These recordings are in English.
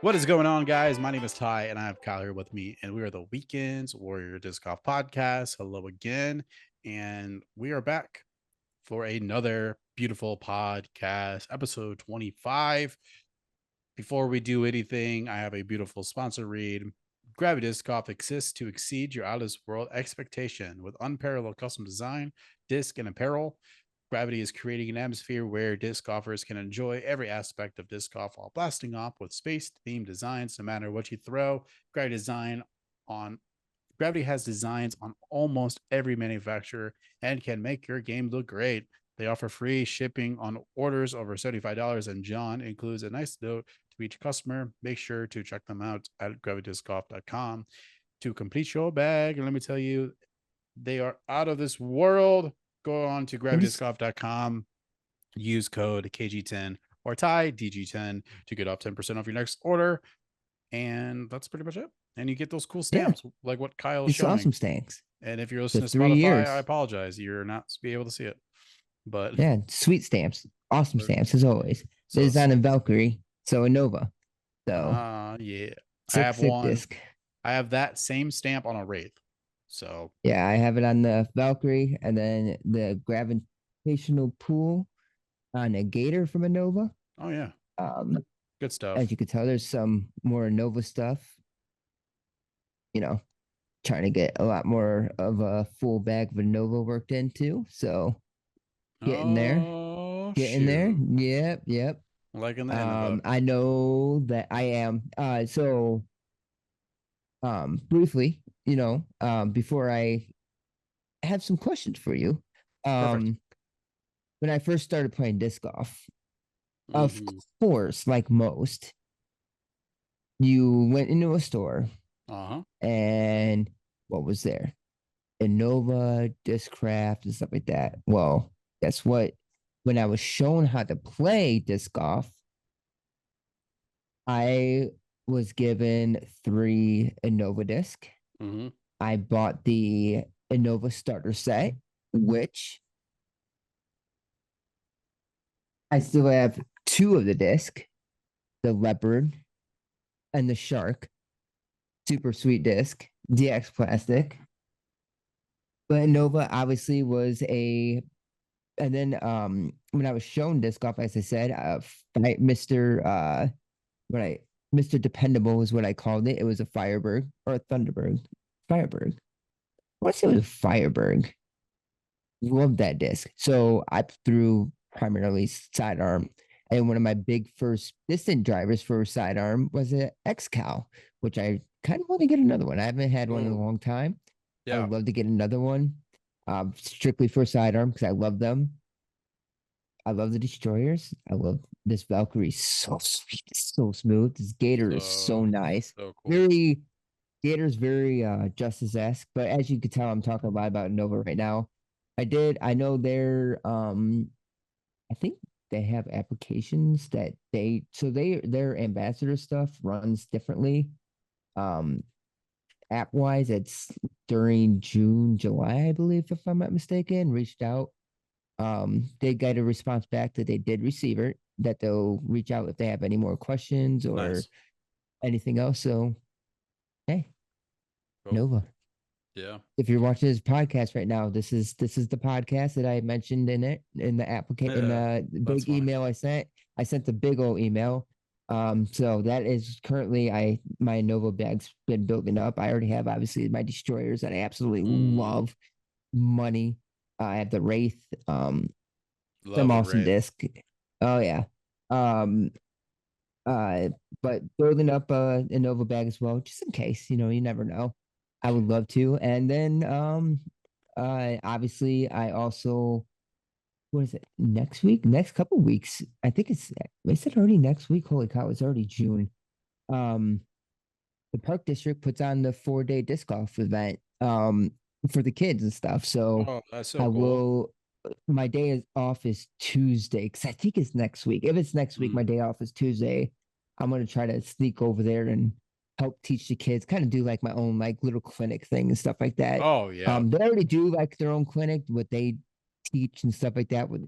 What is going on, guys? My name is Ty, and I have Kyle here with me, and we are the Weekends Warrior Disc Golf Podcast. Hello again, and we are back for another beautiful podcast, episode 25. Before we do anything, I have a beautiful sponsor read. Gravity Disc Golf exists to exceed your out of this world expectation with unparalleled custom design, disc, and apparel. Gravity is creating an atmosphere where disc golfers can enjoy every aspect of disc golf while blasting off with space-themed designs. No matter what you throw, Gravity design on Gravity has designs on almost every manufacturer and can make your game look great. They offer free shipping on orders over $75, and John includes a nice note to each customer. Make sure to check them out at gravitydiscgolf.com to complete your bag. And let me tell you, they are out of this world. Go on to gravitydiscgolf.com, use code KG10 or Ty DG10 to get off 10% off your next order. And that's pretty much it. And you get those cool Yeah, stamps like what Kyle's it's showing. awesome stamps. And if you're The listening to 3 years. Spotify, I apologize. You're not be able to see it. But Yeah, sweet stamps. Awesome stamps as always. so It's on a Valkyrie, so a Nova. So yeah. I sick, have sick one. disc. I have that same stamp on a Wraith. So Yeah, I have it on the Valkyrie and then the gravitational pool on a Gator from a Nova. oh yeah. Um, Good stuff. as you can tell, there's some more Nova stuff. You know, trying to get a lot more of a full bag of a Nova worked into. So getting there, Oh getting there. shoot. Yep, yep. Liking the end of it. I know that I am. So briefly, before I have some questions for you. Perfect. When I first started playing disc golf, of Mm-hmm. course, like most, you went into a store Uh-huh. and what was there? Innova, Discraft, and stuff like that. Well, guess what? When I was shown how to play disc golf, I was given 3 Innova disc. Mm-hmm. I bought the Innova starter set, which I still have 2 of the disc, the leopard and the shark. Super sweet disc, DX plastic. But Innova obviously was a, and then when I was shown disc golf, as I said, Mr. What I Mr. Dependable is what I called it. It was a Firebird or a Thunderbird. Firebird. I want to say it was a Firebird. Love that disc. So I threw primarily sidearm. And one of my big first distant drivers for sidearm was an X-Cal, which I kind of want to get another one. I haven't had one in a Oh, long time. I yeah. would love to get another one, strictly for sidearm because I love them. I love the destroyers. I love this Valkyrie. So sweet, so smooth. This Gator is so So nice. so cool. Very Gator's very Justice-esque, but as you can tell, I'm talking a lot about Nova right now. I know they're I think they have applications that their ambassador stuff runs differently. Um app wise, it's during June, July, I believe, if I'm not mistaken, reached out. They got a response back that they did receive it, that they'll reach out if they have any more questions or Nice. anything else. So hey, Cool. Nova. Yeah. If you're watching this podcast right now, this is the podcast that I mentioned in it in the application in Yeah. the That's big funny. email I sent. I sent the big old email. So that is currently my Nova bag's been building up. I already have obviously my destroyers that I absolutely Mm-hmm. love. Money. I have the Wraith. Some Love a awesome Wraith. disc. Oh yeah. Um uh but building up a Nova bag as well, just in case, you never know. I would love to. And then obviously I also, what is it, next week? Next couple weeks. I think is it already next week? Holy cow, it's already June. Um the Park District puts on the 4-day disc golf event for the kids and stuff. So Oh, that's so I cool. will my day is off is Tuesday because I think it's next week. If it's next week, Mm. my day off is Tuesday. I'm gonna try to sneak over there and help teach the kids, kind of do like my own like little clinic thing and stuff like that. Oh yeah. They already do like their own clinic, what they teach and stuff like that with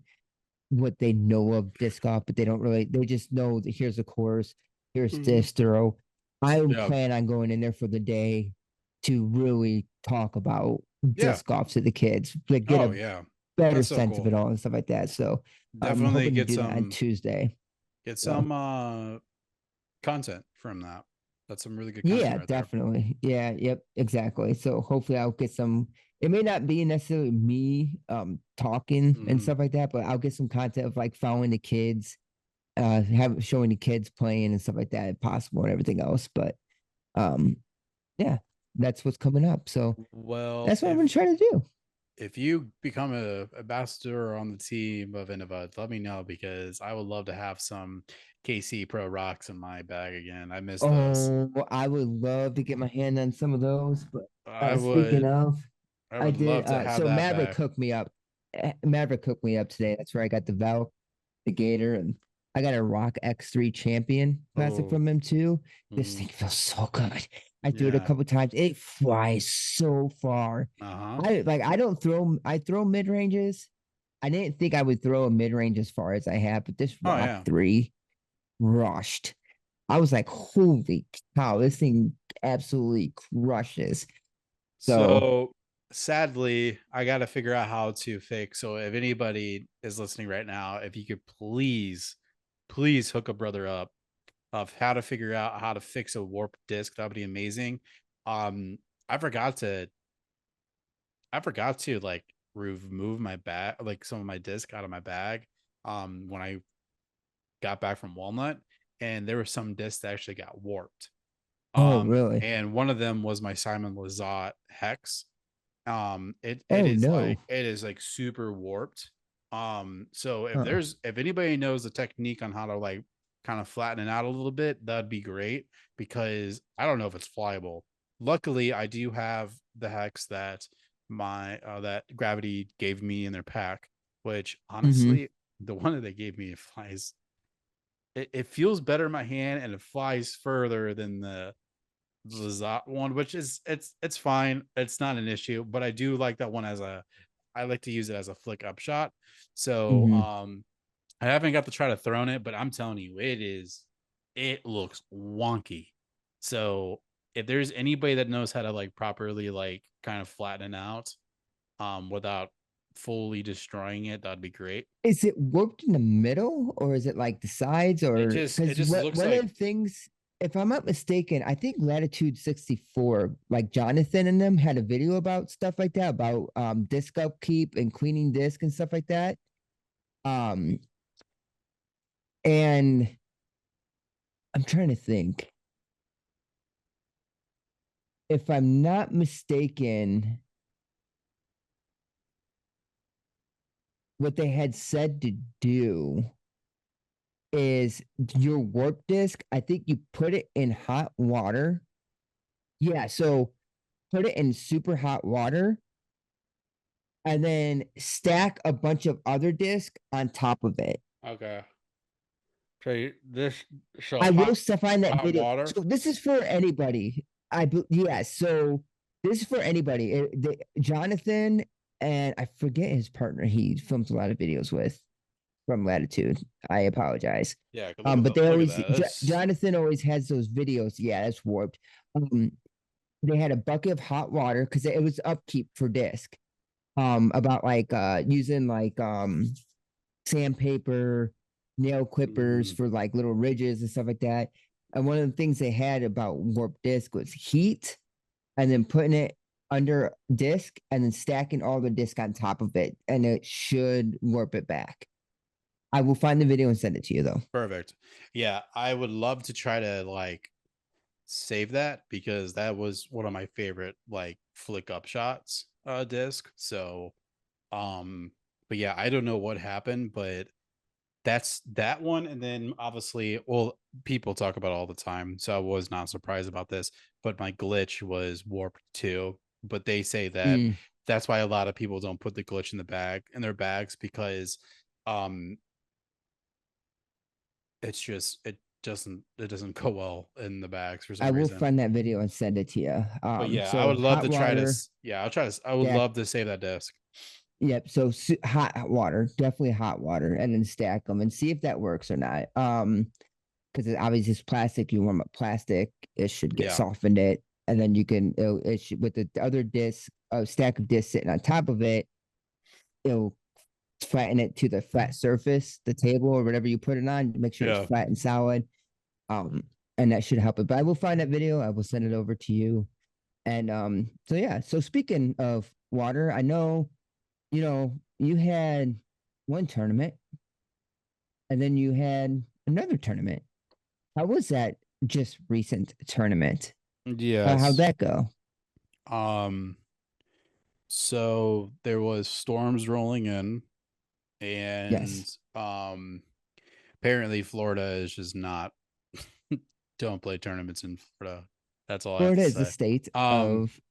what they know of disc golf, but they don't really. They just know that here's a course. Pierce Mhm. disc throw. I Yeah. plan on going in there for the day to really talk about Yeah. disc golf to the kids, to get Oh a yeah. better That's so sense of cool. it all and stuff like that. So I'm Definitely hoping to do that on Tuesday. get So some content from that. That's some really good content yeah, right there. definitely. Yeah, yep, exactly. So hopefully I'll get some. It may not be necessarily me talking and Mhm. stuff like that, but I'll get some content of like following the kids, have showing the kids playing and stuff like that if possible and everything else. But um yeah, that's what's coming up. So Well, that's what I'm gonna try to do. if you become a ambassador on the team of Innova, let me know because I would love to have some KC Pro rocks in my bag again. I miss those. Oh, I would love to get my hand on some of those. But I speaking would of, I I would did. love to have So that Maverick back. cooked me up. Maverick cooked me up today. That's where I got the Val, the Gator, and I got a Rock X3 Champion Classic Oh, from him too. This mm, thing feels so good. I threw it a yeah. couple times. It flies so far. Uh-huh. I don't throw. I throw mid ranges. I didn't think I would throw a mid range as far as I have, but this Oh Rock yeah. 3 rushed. I was like, holy cow, this thing absolutely crushes. So, So sadly, I got to figure out how to fix. So if anybody is listening right now, if you could please hook a brother up of how to figure out how to fix a warp disk, that would be amazing. Um, I forgot to like remove my bag, like some of my disc out of my bag. When I got back from Walnut, and there were some discs that actually got warped. oh, really? And one of them was my Simon Lizotte hex. Oh, no. it is like super warped. So Huh. if anybody knows the technique on how to like kind of flatten it out a little bit, that'd be great because I don't know if it's flyable. Luckily, I do have the hex that my that Gravity gave me in their pack, which Mm-hmm. honestly, the one that they gave me flies. It feels better in my hand and it flies further than the Zot one, which is it's fine. It's not an issue, but I do like that one as a I like to use it as a flick up shot. So Mm-hmm. I haven't got to try to throw it, but I'm telling you, it looks wonky. So if there's anybody that knows how to like properly like kind of flatten it out without fully destroying it, that'd be great. Is it warped in the middle or is it like the sides? Or It because just what looks one of like the things, if I'm not mistaken, I think Latitude 64, like Jonathan and them had a video about stuff like that, about disc upkeep and cleaning disc and stuff like that. Um, and I'm trying to think. If I'm not mistaken, what they had said to do is your warp disk, I think you put it in hot water. Yeah, so put it in super hot water and then stack a bunch of other disc on top of it. okay. So this so I will still find that hot video. water. So this is for anybody. Yeah, so this is for anybody. Jonathan and I forget his partner he films a lot of videos with from Latitude. I apologize. Yeah, But they look at always that. That's Jonathan always has those videos. Yeah, that's warped. They had a bucket of hot water because it was upkeep for disc. About like using like sandpaper, nail clippers mm-hmm. for like little ridges and stuff like that. And one of the things they had about warp disc was heat and then putting it under disc and then stacking all the disc on top of it, and it should warp it back. I will find the video and send it to you though. Perfect. Yeah, I would love to try to like save that because that was one of my favorite like flick up shots disc. So but yeah, I don't know what happened, but that's that one. And then obviously, well, people talk about it all the time, so I was not surprised about this, but my glitch was warped too. But they say that Mm, that's why a lot of people don't put the glitch in the bag in their bags because um it doesn't go well in the bags for I some will reason. find that video and send it to you. But yeah, I So would love hot to try to. water, Yeah, I would stack. love to save that disc. Yep. So hot water, definitely hot water, and then stack them and see if that works or not. because it obviously is plastic. You warm up plastic, it should get Yeah. softened it, and then you can it should, with the other disc, a stack of discs sitting on top of it, it'll flatten it to the flat surface, the table or whatever you put it on. Make sure it's Yeah. flat and solid. Um, and that should help it. But I will find that video. I will send it over to you. And so yeah. So speaking of water, I know you had one tournament, and then you had another tournament. How was that just recent tournament? How'd Yes. that go? Um, so there was storms rolling in, and Yes. apparently Florida is just not don't play tournaments in Florida. That's all I have Florida to is the say. state Um, of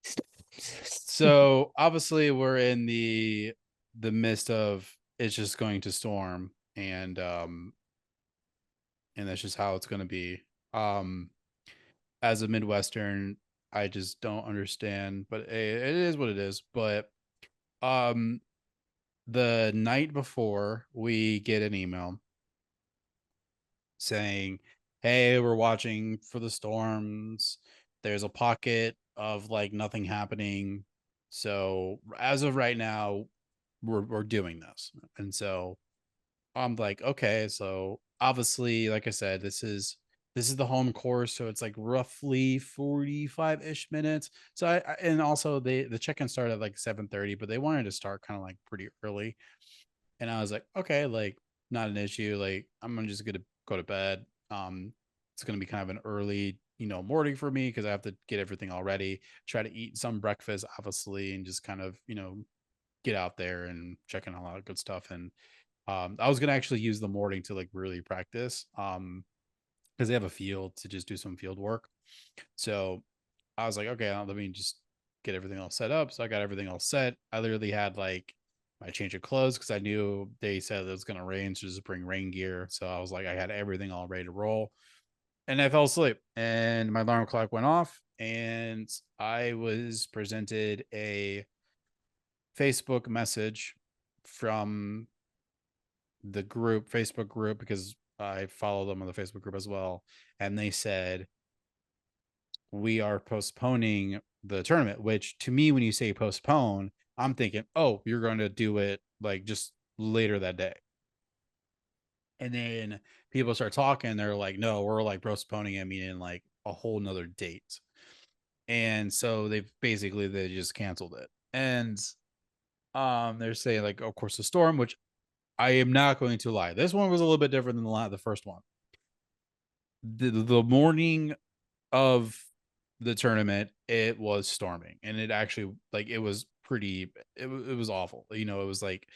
storms. so obviously we're in the midst of it's just going to storm, and that's just how it's going to be. Um, as a Midwestern, I just don't understand, but it is what it is. But um, the night before, we get an email saying, "Hey, we're watching for the storms. There's a pocket of like nothing happening. So as of right now, we're doing this." And so I'm like, okay, so obviously, like I said, this is the home course, so it's like roughly 45-ish minutes. So and also the check-in started at like 7:30, but they wanted to start kind of like pretty early. And I was like, okay, like not an issue. Like just gonna go to bed. It's gonna be kind of an early, morning for me because I have to get everything all ready, try to eat some breakfast, obviously, and just kind of, get out there and check in a lot of good stuff. And I was gonna actually use the morning to like really practice. Because they have a field to just do some field work. So I was like, okay, let me just get everything all set up. So I got everything all set. I literally had like my change of clothes because I knew they said it was gonna rain, so just bring rain gear. So I was like, I had everything all ready to roll. And I fell asleep and my alarm clock went off and I was presented a Facebook message from the Facebook group, because I follow them on the Facebook group as well. And they said, we are postponing the tournament, which to me, when you say postpone, I'm thinking, oh, you're going to do it like just later that day. And then people start talking. They're like, no, we're like postponing it, meaning like a whole nother date. And so they just canceled it. And they're saying like, of course, the storm, which I am not going to lie. This one was a little bit different than the first one. The morning of the tournament, it was storming, and it actually like it was pretty. It was awful. It was like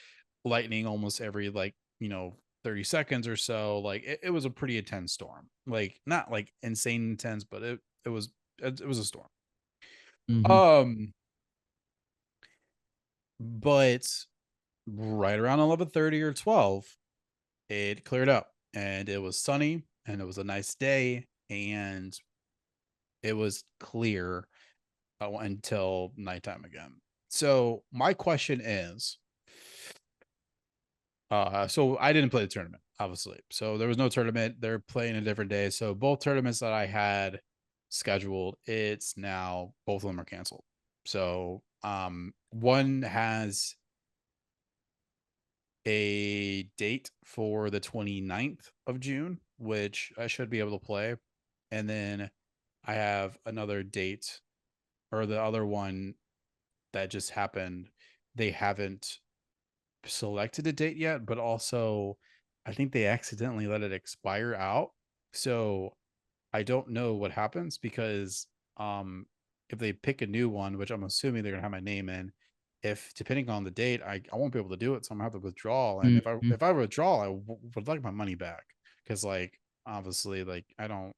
lightning almost every like 30 seconds or so. Like it was a pretty intense storm. Like not like insane intense, but it was a storm. Mhm. Um, but right around 11:30 or 12, it cleared up and it was sunny and it was a nice day and it was clear until nighttime again. So my question is, so I didn't play the tournament, obviously. So there was no tournament. They're playing a different day. So both tournaments that I had scheduled, it's now both of them are canceled. So one has a date for the 29th of June, which I should be able to play. And then I have another date, or the other one that just happened. They haven't selected a date yet, but also I think they accidentally let it expire out. So I don't know what happens because if they pick a new one, which I'm assuming they're gonna have my name in, if depending on the date, I won't be able to do it, so I'm gonna have to withdraw. And if I Mhm. if I withdraw, would like my money back because like obviously like I don't,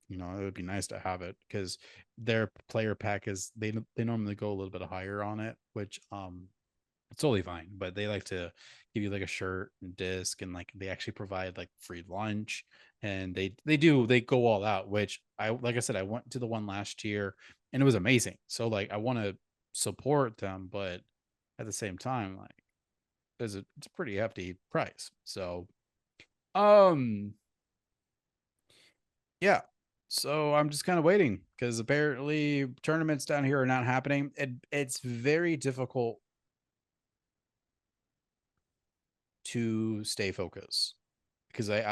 it would be nice to have it because their player pack is they normally go a little bit higher on it, which it's totally fine. But they like to give you like a shirt and disc, and like they actually provide like free lunch, and they go all out. Which I like I said, I went to the one last year and it was amazing. So like I want to support them, but at the same time, like it's a pretty hefty price. So um Yeah. So I'm just kind of waiting because apparently tournaments down here are not happening. It's very difficult to stay focused because I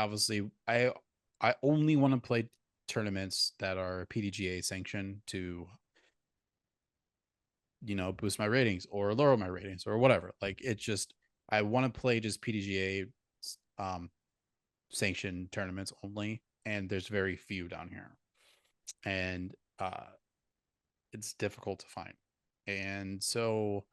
only want to play tournaments that are PDGA sanctioned to boost my ratings or lower my ratings or whatever. Like it's just I want to play just PDGA sanctioned tournaments only, and there's very few down here, and it's difficult to find. And so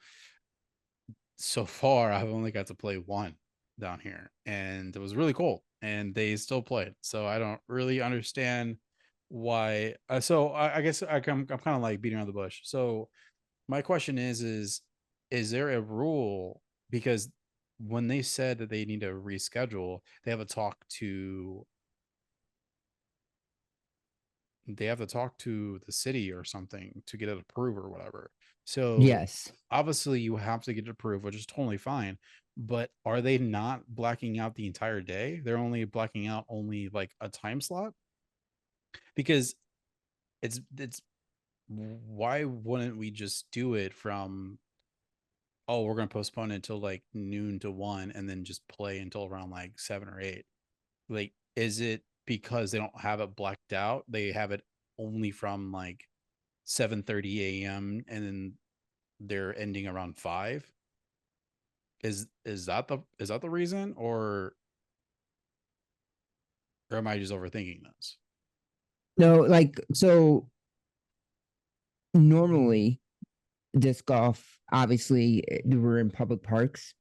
far I've only got to play one down here, and it was really cool. And they still play it, so I don't really understand why. I guess I'm kind of like beating around the bush. So my question is there a rule? Because when they said that they need to reschedule, they have to talk to the city or something to get it approved or whatever. So Yes. obviously you have to get it approved, which is totally fine. But are they not blacking out the entire day? They're only blacking out only like a time slot? Because it's why wouldn't we just do it from, oh, we're gonna postpone it until like noon to 1 and then just play until around like 7 or 8? Like, is it because they don't have it blacked out? They have it only from like 7:30 a.m. and then they're ending around 5? Is that the reason, or am I just overthinking this? No, like so normally disc golf, obviously we're in public parks.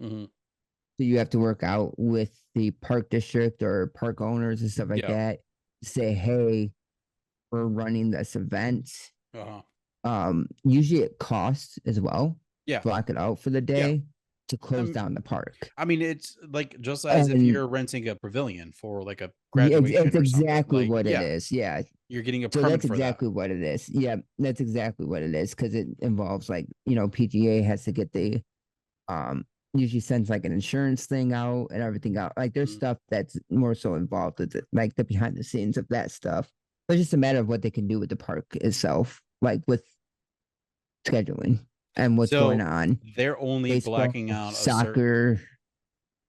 Mm-hmm. So you have to work out with the park district or park owners and stuff like Yeah. that. Say, hey, we're running this event. Uh-huh. Usually it costs as well. Yeah. Block it out for the Yeah. day to close Um, down the park. I mean, it's like just as if And you're renting a pavilion for like a it's graduation or something. exactly Like, what it yeah, is. Yeah. you're getting a So permit that's for that. exactly what it is. Yeah, that's exactly what it is because it involves like, PGA has to get the usually sends like an insurance thing out and everything out. Like there's Mhm. stuff that's more so involved with it, like the behind the scenes of that stuff. But it's just a matter of what they can do with the park itself, like with scheduling and what's going So on. they're only Baseball, blacking out a certain. soccer.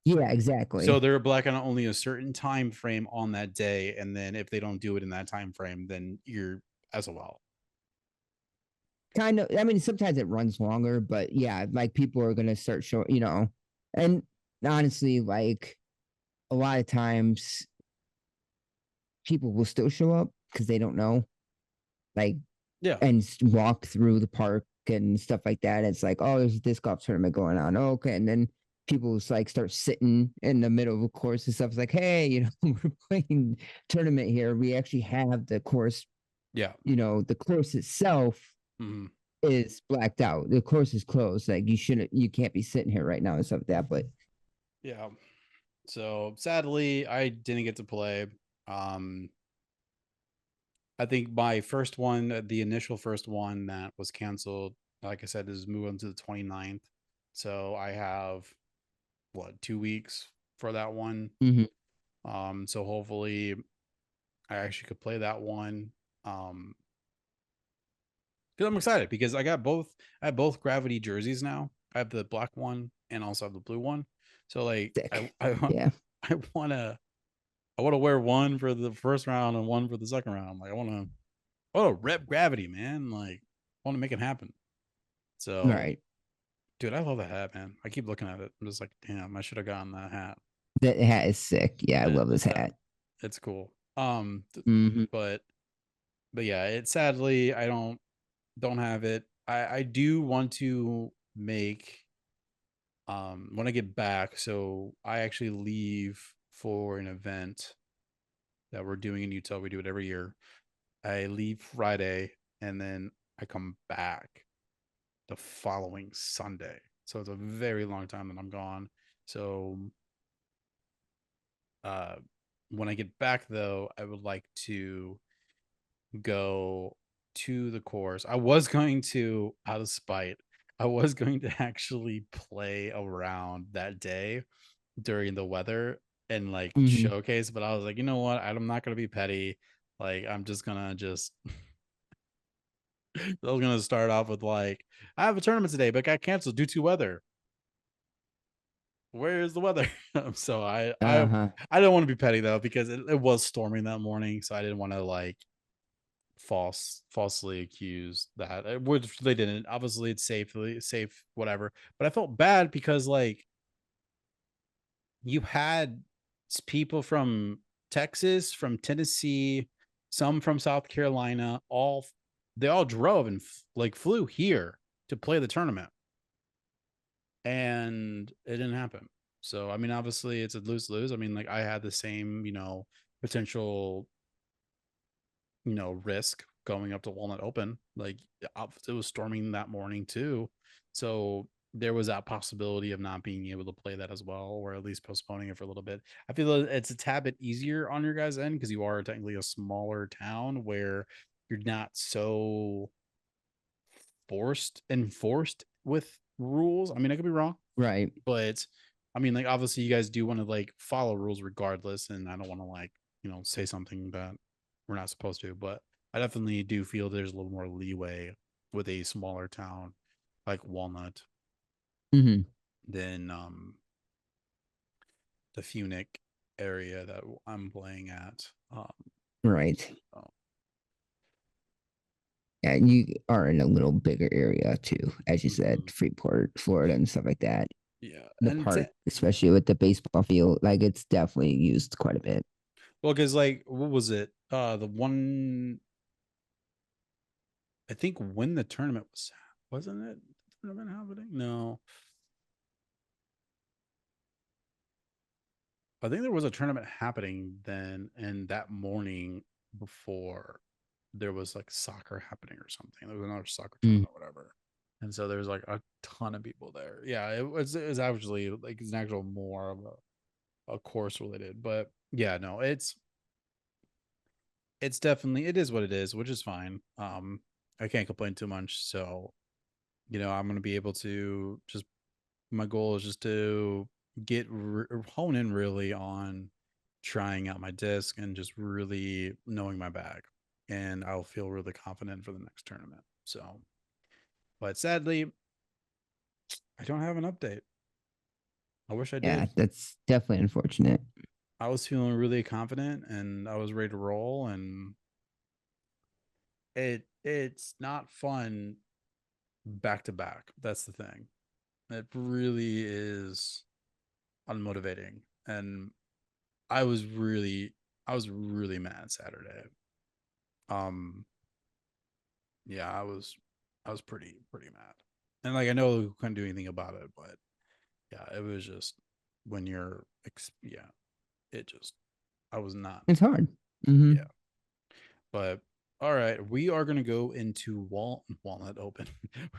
Yeah, So exactly. they're blacking out only a certain time frame on that day, and then if they don't do it in that time frame, then you're as well. Kind of. I mean, sometimes it runs longer, but yeah, like people are gonna start showing, and honestly, like a lot of times people will still show up because they don't know, like, Yeah. and walk through the park and stuff like that. It's like, oh, there's a disc golf tournament going on. Oh, okay, and then people just like start sitting in the middle of a course and stuff. It's like, hey, we're playing tournament here. We actually have the course. Yeah. The course itself Hmm. is blacked out. The course is closed. Like you can't be sitting here right now and stuff like that. But Yeah. So sadly, I didn't get to play. Um, I think my first one, the initial first one that was canceled, like I said, is moving to the 29th. So I have what, 2 weeks for that one. mhm. So hopefully I actually could play that one. Um, because I'm excited because I have both gravity jerseys now. I have the black one and also have the blue one. So like Sick. Yeah. I wanna wear one for the first round and one for the second round. Like I wanna rep gravity, man. Like I wanna make it happen. So Right. dude, I love that hat, man. I keep looking at it. I'm just like, damn, I should have gotten that hat. That hat is sick. Yeah, I love this That hat. it's cool. Hmm. But yeah, it sadly I don't have it. I do want to make when I get back. So I actually leave for an event that we're doing in Utah. We do it every year. I leave Friday and then I come back the following Sunday. So it's a very long time that I'm gone. So uh when I get back though, I would like to go to the course. I was going to, out of spite, I was going to actually play around that day during the weather. and like Mhm. showcase. But I was like, you know what? I'm not gonna be petty. Like I'm just gonna just I was gonna start off with like, I have a tournament today, but got canceled due to weather. Where is the weather? So Uh-huh. I don't want to be petty though, because it was storming that morning, so I didn't want to like falsely accuse that, which they didn't. Obviously, it's safe, whatever. But I felt bad because like you had people from Texas, from Tennessee, some from South Carolina, all they all drove and like flew here to play the tournament, and it didn't happen. So I mean, obviously, it's a lose lose. I mean, like I had the same, potential, risk going up to Walnut Open. Like it was storming that morning too, so there was that possibility of not being able to play that as well, or at least postponing it for a little bit. I feel like it's a tad bit easier on your guys' end because you are technically a smaller town where you're not so enforced with rules. I mean, I could be wrong, Right. but I mean, like obviously you guys do want to like follow rules regardless, and I don't want to like say something that we're not supposed to, but I definitely do feel there's a little more leeway with a smaller town like Walnut Mhm. than the Funic area that I'm playing at. Right. So, Yeah, you are in a little bigger area too, as you said, mhm. Freeport, Florida, and stuff like that. Yeah, The and park, especially with the baseball field, like it's definitely used quite a bit. well, because like what was it? The one, I think when the tournament was, wasn't it the tournament happening? No, I think there was a tournament happening then, and that morning before there was like soccer happening or something. There was another soccer Mm. tournament or whatever. And so there was like a ton of people there. Yeah, it was actually like it's an actual more of a course related. But yeah, no, it's definitely, it is what it is, which is fine. I can't complain too much. So, I'm gonna be able to just, my goal is just to hone in really on trying out my disc and just really knowing my bag, and I'll feel really confident for the next tournament. So, but sadly, I don't have an update. I wish I Yeah, did. that's definitely unfortunate. I was feeling really confident and I was ready to roll, and it's not fun back to back. That's the thing. It really is unmotivating, and I was really I was really mad Saturday. Um, yeah, I was pretty mad, and like I know we couldn't do anything about it, but yeah, it was just when you're yeah, it just, I was not, It's hard. Hmm. yeah, but all right, we are gonna go into Walnut Open.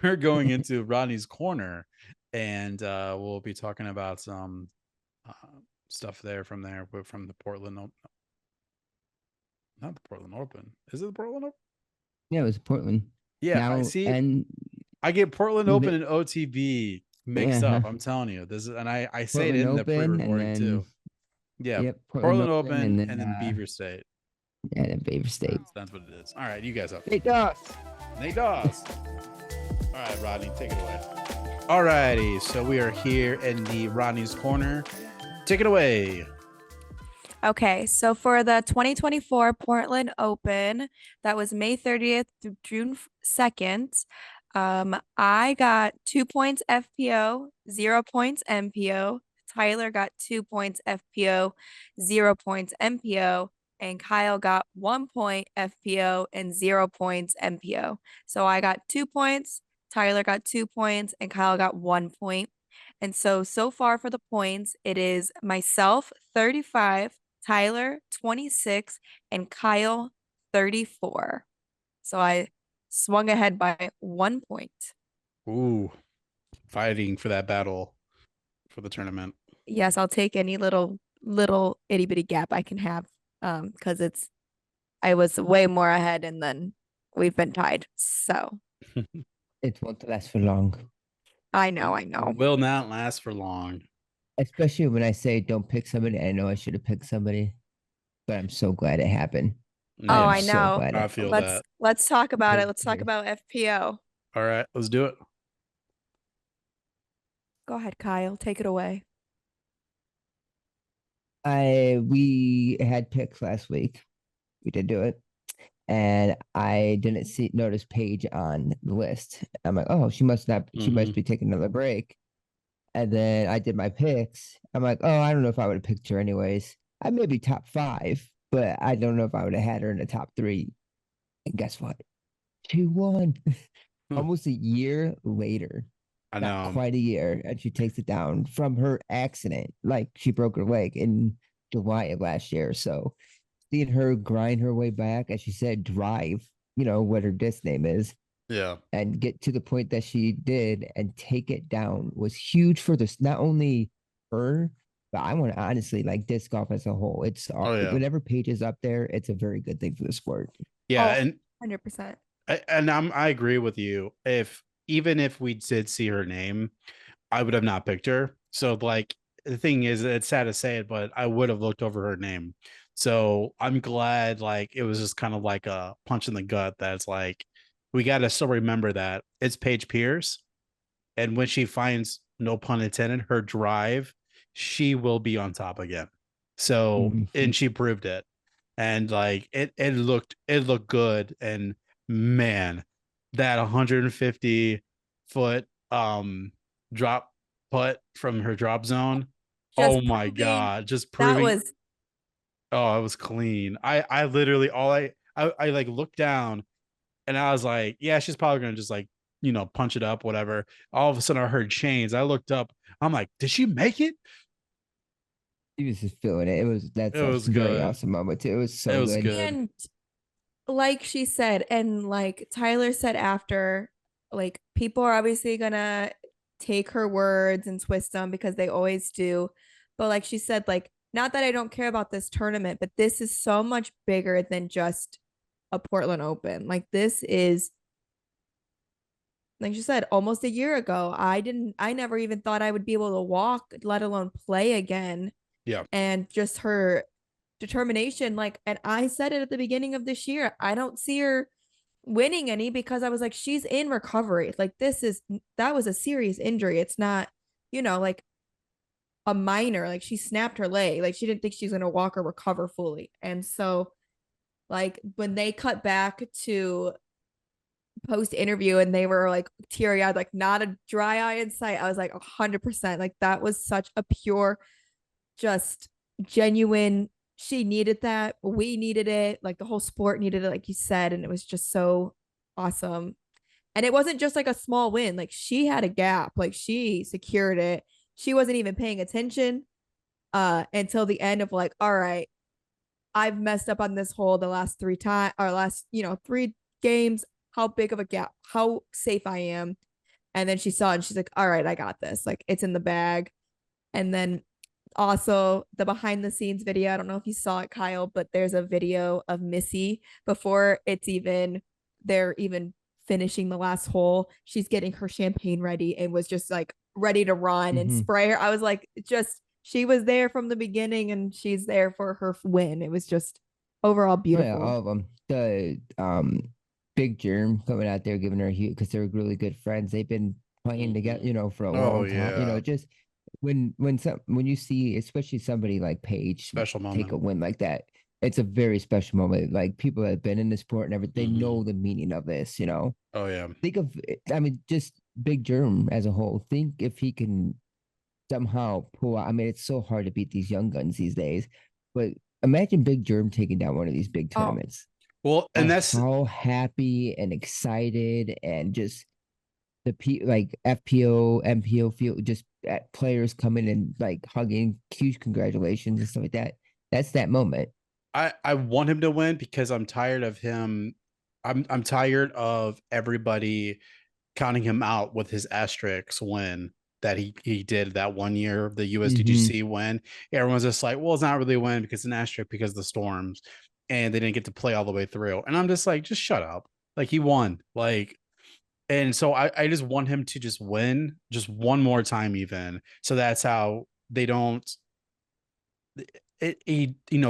We're going into Rodney's corner, and we'll be talking about some uh, stuff there from there, but from the Portland, not the Portland Open. Is it the Portland Open? Yeah, it was Portland. Yeah, I Now see. and I get Portland Open the, and OTB mixed yeah, up. I'm telling you this is, and I say it Portland in the Open, and pre-recording then too. Yeah, yep, Portland Portland Open, and Open then and then Beaver State. yeah, then Baver State. That's what it is. All right, you guys have fun. Hey, Doc. Nate Dawes. All right, Rodney, take it away. All righty, so we are here in the Rodney's corner. Take it away. Okay, so for the 2024 Portland Open, that was May 30th through June 2nd. I got 2 points FPO, 0 points MPO. Tyler got 2 points FPO, 0 points MPO, and Kyle got 1 point FPO and 0 points MPO. So I got 2 points, Tyler got 2 points, and Kyle got 1 point. And so far for the points, it is myself 35, Tyler 26, and Kyle 34. So I swung ahead by 1 point. Ooh, fighting for that battle for the tournament. Yes, I'll take any little itty bitty gap I can have. Because I was way more ahead and then we've been tied. So It won't last for long. I know. Will not last for long. Especially when I say don't pick somebody, I know I should have picked somebody, but I'm so glad it happened. I Oh, am I Yeah, so know. glad I it feel Let's that. let's talk about it. Paige Let's talk Pierce. about FPO. All right, let's do it. Go ahead, Kyle. Take it away. We had picks last week. We did do it. And I didn't notice Paige on the list. I'm like, oh, she Hmm. must be taking another break. And then I did my picks. I'm like, oh, I don't know if I would have picked her anyways. I may be top 5, but I don't know if I would have had her in the top 3. And guess what? She won almost a year later, I not know. quite a year, and she takes it down from her accident. Like she broke her leg in July of last year. So seeing her grind her way back, as she said, drive, what her disc name is, Yeah. and get to the point that she did and take it down was huge for this, not only her, but I want to honestly like disc golf as a whole. It's Oh yeah. whenever Paige is up there, it's a very good thing for the sport. Yeah, Oh, and 100%. I agree with you. If even if we did see her name, I would have not picked her. So like the thing is, it's sad to say it, but I would have looked over her name. So I'm glad like it was just kind of like a punch in the gut that's like we got to still remember that it's Paige Pierce, and when she finds, no pun intended, her drive, she will be on top again. So Mhm. and she proved it. And like it looked good. And man, that 150-foot drop putt from her drop zone. Oh Just my proving god, just that proving. was Oh, it was clean. I literally all I like looked down and I was like, yeah, she's probably gonna just like, punch it up, whatever. All of a sudden I heard chains. I looked up, I'm like, did she make it? She was just feeling it. It That's a was very good. awesome moment too. It was It so was good. good. and like she said, and like Tyler said after, like people are obviously gonna take her words and twist them because they always do. But like she said, like, not that I don't care about this tournament, but this is so much bigger than just a Portland Open. Like this is, like you said, almost a year ago. I never even thought I would be able to walk, let alone play again. Yeah. And just her determination, like, and I said it at the beginning of this year, I don't see her winning any because I was like, she's in recovery. Like, that was a serious injury. It's not, like a minor, like she snapped her leg. Like, she didn't think she's going to walk or recover fully. And so, like, when they cut back to post interview and they were like teary eyed, like not a dry eye in sight, I was like 100%. Like, that was such a pure, just genuine. She needed that. We needed it. Like the whole sport needed it, like you said. And it was just so awesome. And it wasn't just like a small win. Like she had a gap. Like she secured it. She wasn't even paying attention until the end of like, all right, I've messed up on this hole the last 3 times or last, 3 games. How big of a gap, how safe I am. And then she saw it and she's like, all right, I got this. Like it's in the bag. And then also the behind the scenes video. I don't know if you saw it, Kyle, but there's a video of Missy before they're even finishing the last hole. She's getting her champagne ready and was just like ready to run and Mm-hmm. spray her. I was like, just she was there from the beginning and she's there for her win. It was just overall Oh yeah, beautiful. all of them. The Big Germ coming out there giving her a huge because they're really good friends. They've been playing together, Mhm. for a Oh long time. yeah. Just when you see especially somebody like Paige Special take moment. a win like that, it's a very special moment. Like people that have been in the sport and everything, they Hmm. know the meaning of this. Oh yeah. Think of I mean, just Big Germ as a whole. Think if he can somehow pull out. I mean, it's so hard to beat these young guns these days, but imagine Big Germ taking down one of these big Oh, tournaments. Well, and Like that's how happy and excited and just like FPO, MPO feel just at players coming and like hugging, huge congratulations and stuff like that. That's that moment. I want him to win because I'm tired of him. I'm tired of everybody counting him out with his asterisk win that he did that one year, the Mm-hmm. USDGC win. Everyone's just like, well, it's not really a win because it's an asterisk because of the storms and they didn't get to play all the way through. And I'm just like, just shut up. Like he won. Like, and so I just want him to just win just one more time, even. So that's how they don't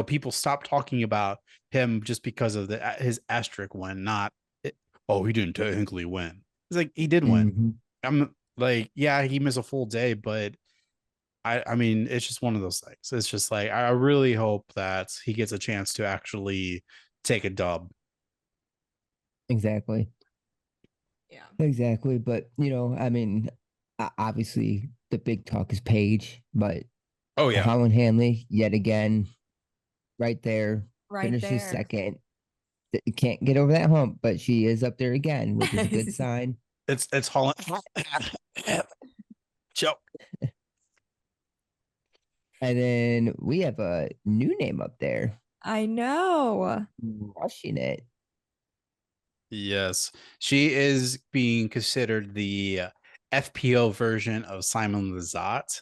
people stop talking about him just because of his asterisk win, not oh, he didn't technically win. It's like he did win. Mhm. I'm like, yeah, he missed a full day, but I mean, it's just one of those things. It's just like I really hope that he gets a chance to actually take a dub. Exactly. Yeah. Exactly. But I mean, obviously the big talk is Paige, but Oh yeah. Holland Hanley yet again, right there, Right finishes there. second. Can't get over that hump, but she is up there again, which is a good sign. It's Holland. Joke. And then we have a new name up there, I know. rushing it. Yes, she is being considered the FPO version of Simon Lizotte.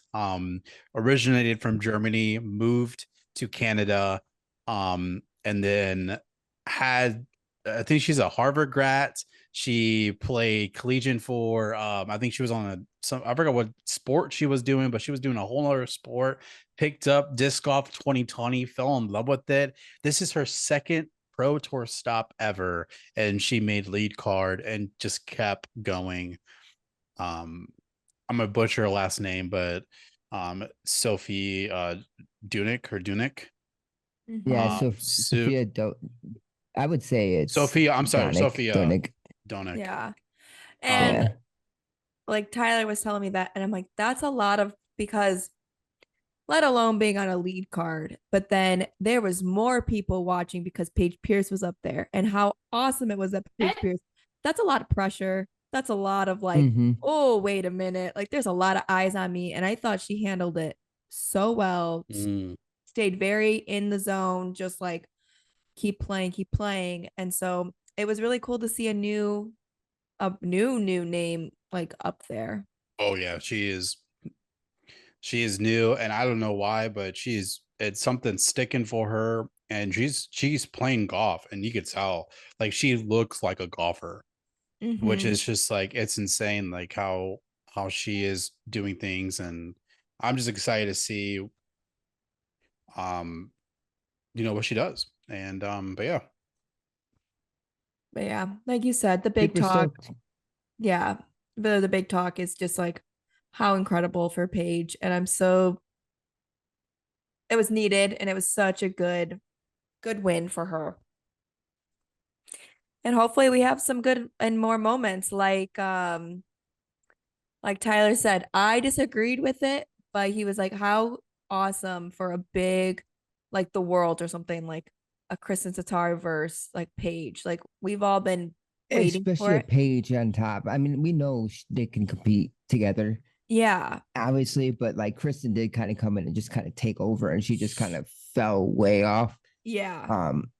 Originated from Germany, moved to Canada, and then had I think she's a Harvard grad. She played collegiate for I think she was on I forgot what sport she was doing, but she was doing a whole other sport. Picked up disc golf 2020, fell in love with it. This is her second pro tour stop ever, and she made lead card and just kept going. I'm gonna butcher her last name, but Sophie Dunick. Yeah, Mhm. so Su Sophia don't. I would say it's Sophia, I'm sorry, Donick. Sophia Donick. Donick. Yeah. Um, And Yeah. like Tyler was telling me that, and I'm like, that's a lot of because let alone being on a lead card. But then there was more people watching because Paige Pierce was up there and how awesome it was that Paige Pierce. That's a lot of pressure. That's a lot of like, Mm-hmm. oh, wait a minute. Like there's a lot of eyes on me. And I thought she handled it so well. mm, Stayed very in the zone, just like keep playing, keep playing. And so it was really cool to see a new name like up there. oh yeah, she is new, and I don't know why, but it's something sticking for her, and she's playing golf, and you could tell like she looks like a golfer, which Mm-hmm. is just like it's insane, like how she is doing things, and I'm just excited to see um what she does, and but yeah, But yeah, like you said, the big Super talk. stoked. Yeah, the big talk is just like how incredible for Paige, and I'm so it was needed, and it was such a good win for her. And hopefully we have some good and more moments like Tyler said, I disagreed with it, but he was like, how awesome for a big like the world or something like a Kristen Tatar verse like Paige. Like we've all been waiting for Especially a it. Paige on top. I mean, we know they can compete together, Yeah. obviously, but like Kristen did kind of come in and just kind of take over, and she just kind of fell way off. Yeah. I'm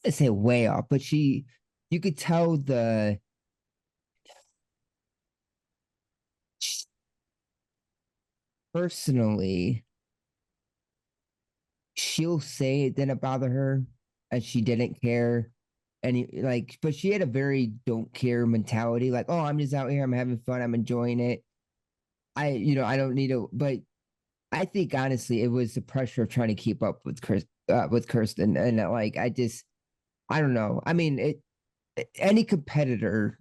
gonna say way off, but you could tell personally, she'll say it didn't bother her, and she didn't care. Like, but she had a very don't care mentality, like, oh, I'm just out here, I'm having fun, I'm enjoying it. I don't need to, but I think honestly, it was the pressure of trying to keep up with Kirsten, and like, I don't know. I mean, any competitor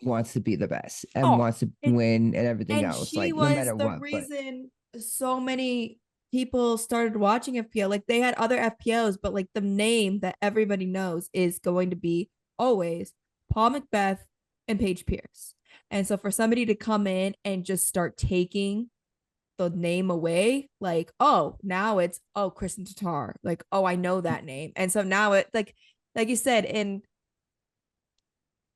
wants to be the best and Oh, wants to and win and everything and else, she like no was matter the what. But reason so many people started watching FPO. Like they had other FPOs, but like the name that everybody knows is going to be always Paul Macbeth and Paige Pierce. And so for somebody to come in and just start taking the name away, like, oh, now it's Kristen Tatar. Like, oh, I know that name. And so now it like you said, and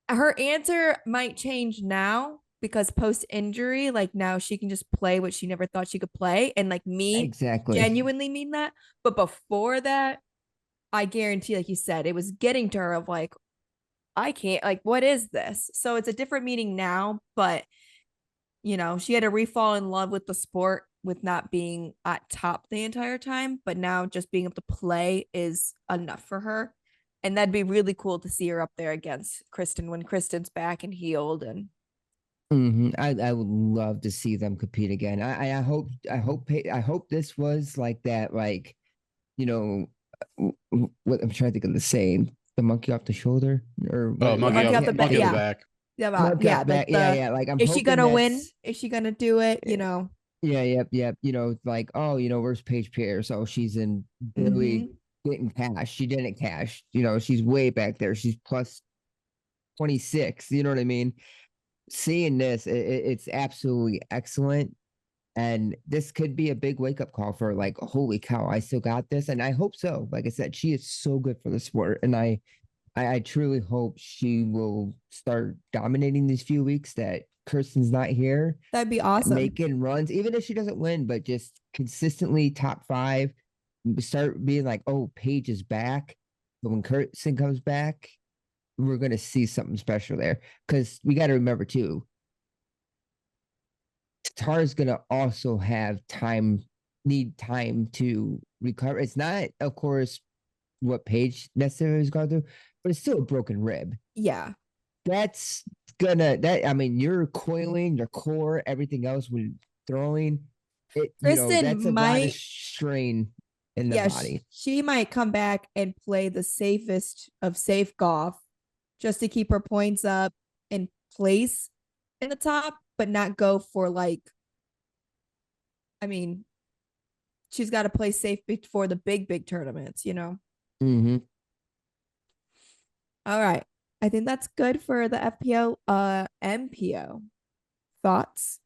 her answer might change now because post injury, like now she can just play what she never thought she could play. And like me, exactly, genuinely mean that. But before that, I guarantee, like you said, it was getting to her of like, I can't, like, what is this? So it's a different meaning now, but she had to refall in love with the sport with not being at top the entire time, but now just being able to play is enough for her. And that'd be really cool to see her up there against Kristen when Kristen's back and healed and I would love to see them compete again. I hope this was like that, like, you know, what I'm trying to think of the saying, the monkey off the shoulder, or Oh, what I Monkey off can't the think back. monkey on the of Yeah. back. monkey Yeah. off Like back. Yeah. Like I'm is she hoping gonna win? that's Is she gonna do it? You know. yeah, yep. Like, oh, where's Paige Pierce? Oh, she's in Billy Mm-hmm. getting cash. She didn't cash. She's way back there. She's plus 26. You know what I mean? Seeing this, it's absolutely excellent. And this could be a big wake up call for like, holy cow, I still got this. And I hope so. Like I said, she is so good for the sport. And I truly hope she will start dominating these few weeks that Kirsten's not here, That'd be awesome. making runs, even if she doesn't win, but just consistently top five. Start being like, oh, Paige is back. But when Kirsten comes back, we're gonna see something special there. Because we got to remember too, Tara's gonna also need time to recover. It's not, of course, what Paige necessarily is going through, but it's still a broken rib. Yeah. That's I mean, you're coiling your core, everything else when throwing it, that's Kristen a lot of might, strain in the yeah, body. she might come back and play the safest of safe golf just to keep her points up and place in the top, but not go for like, I mean, she's got to play safe before the big tournaments, you know? Mm-hmm. All right. I think that's good for the FPO. MPO. Thoughts?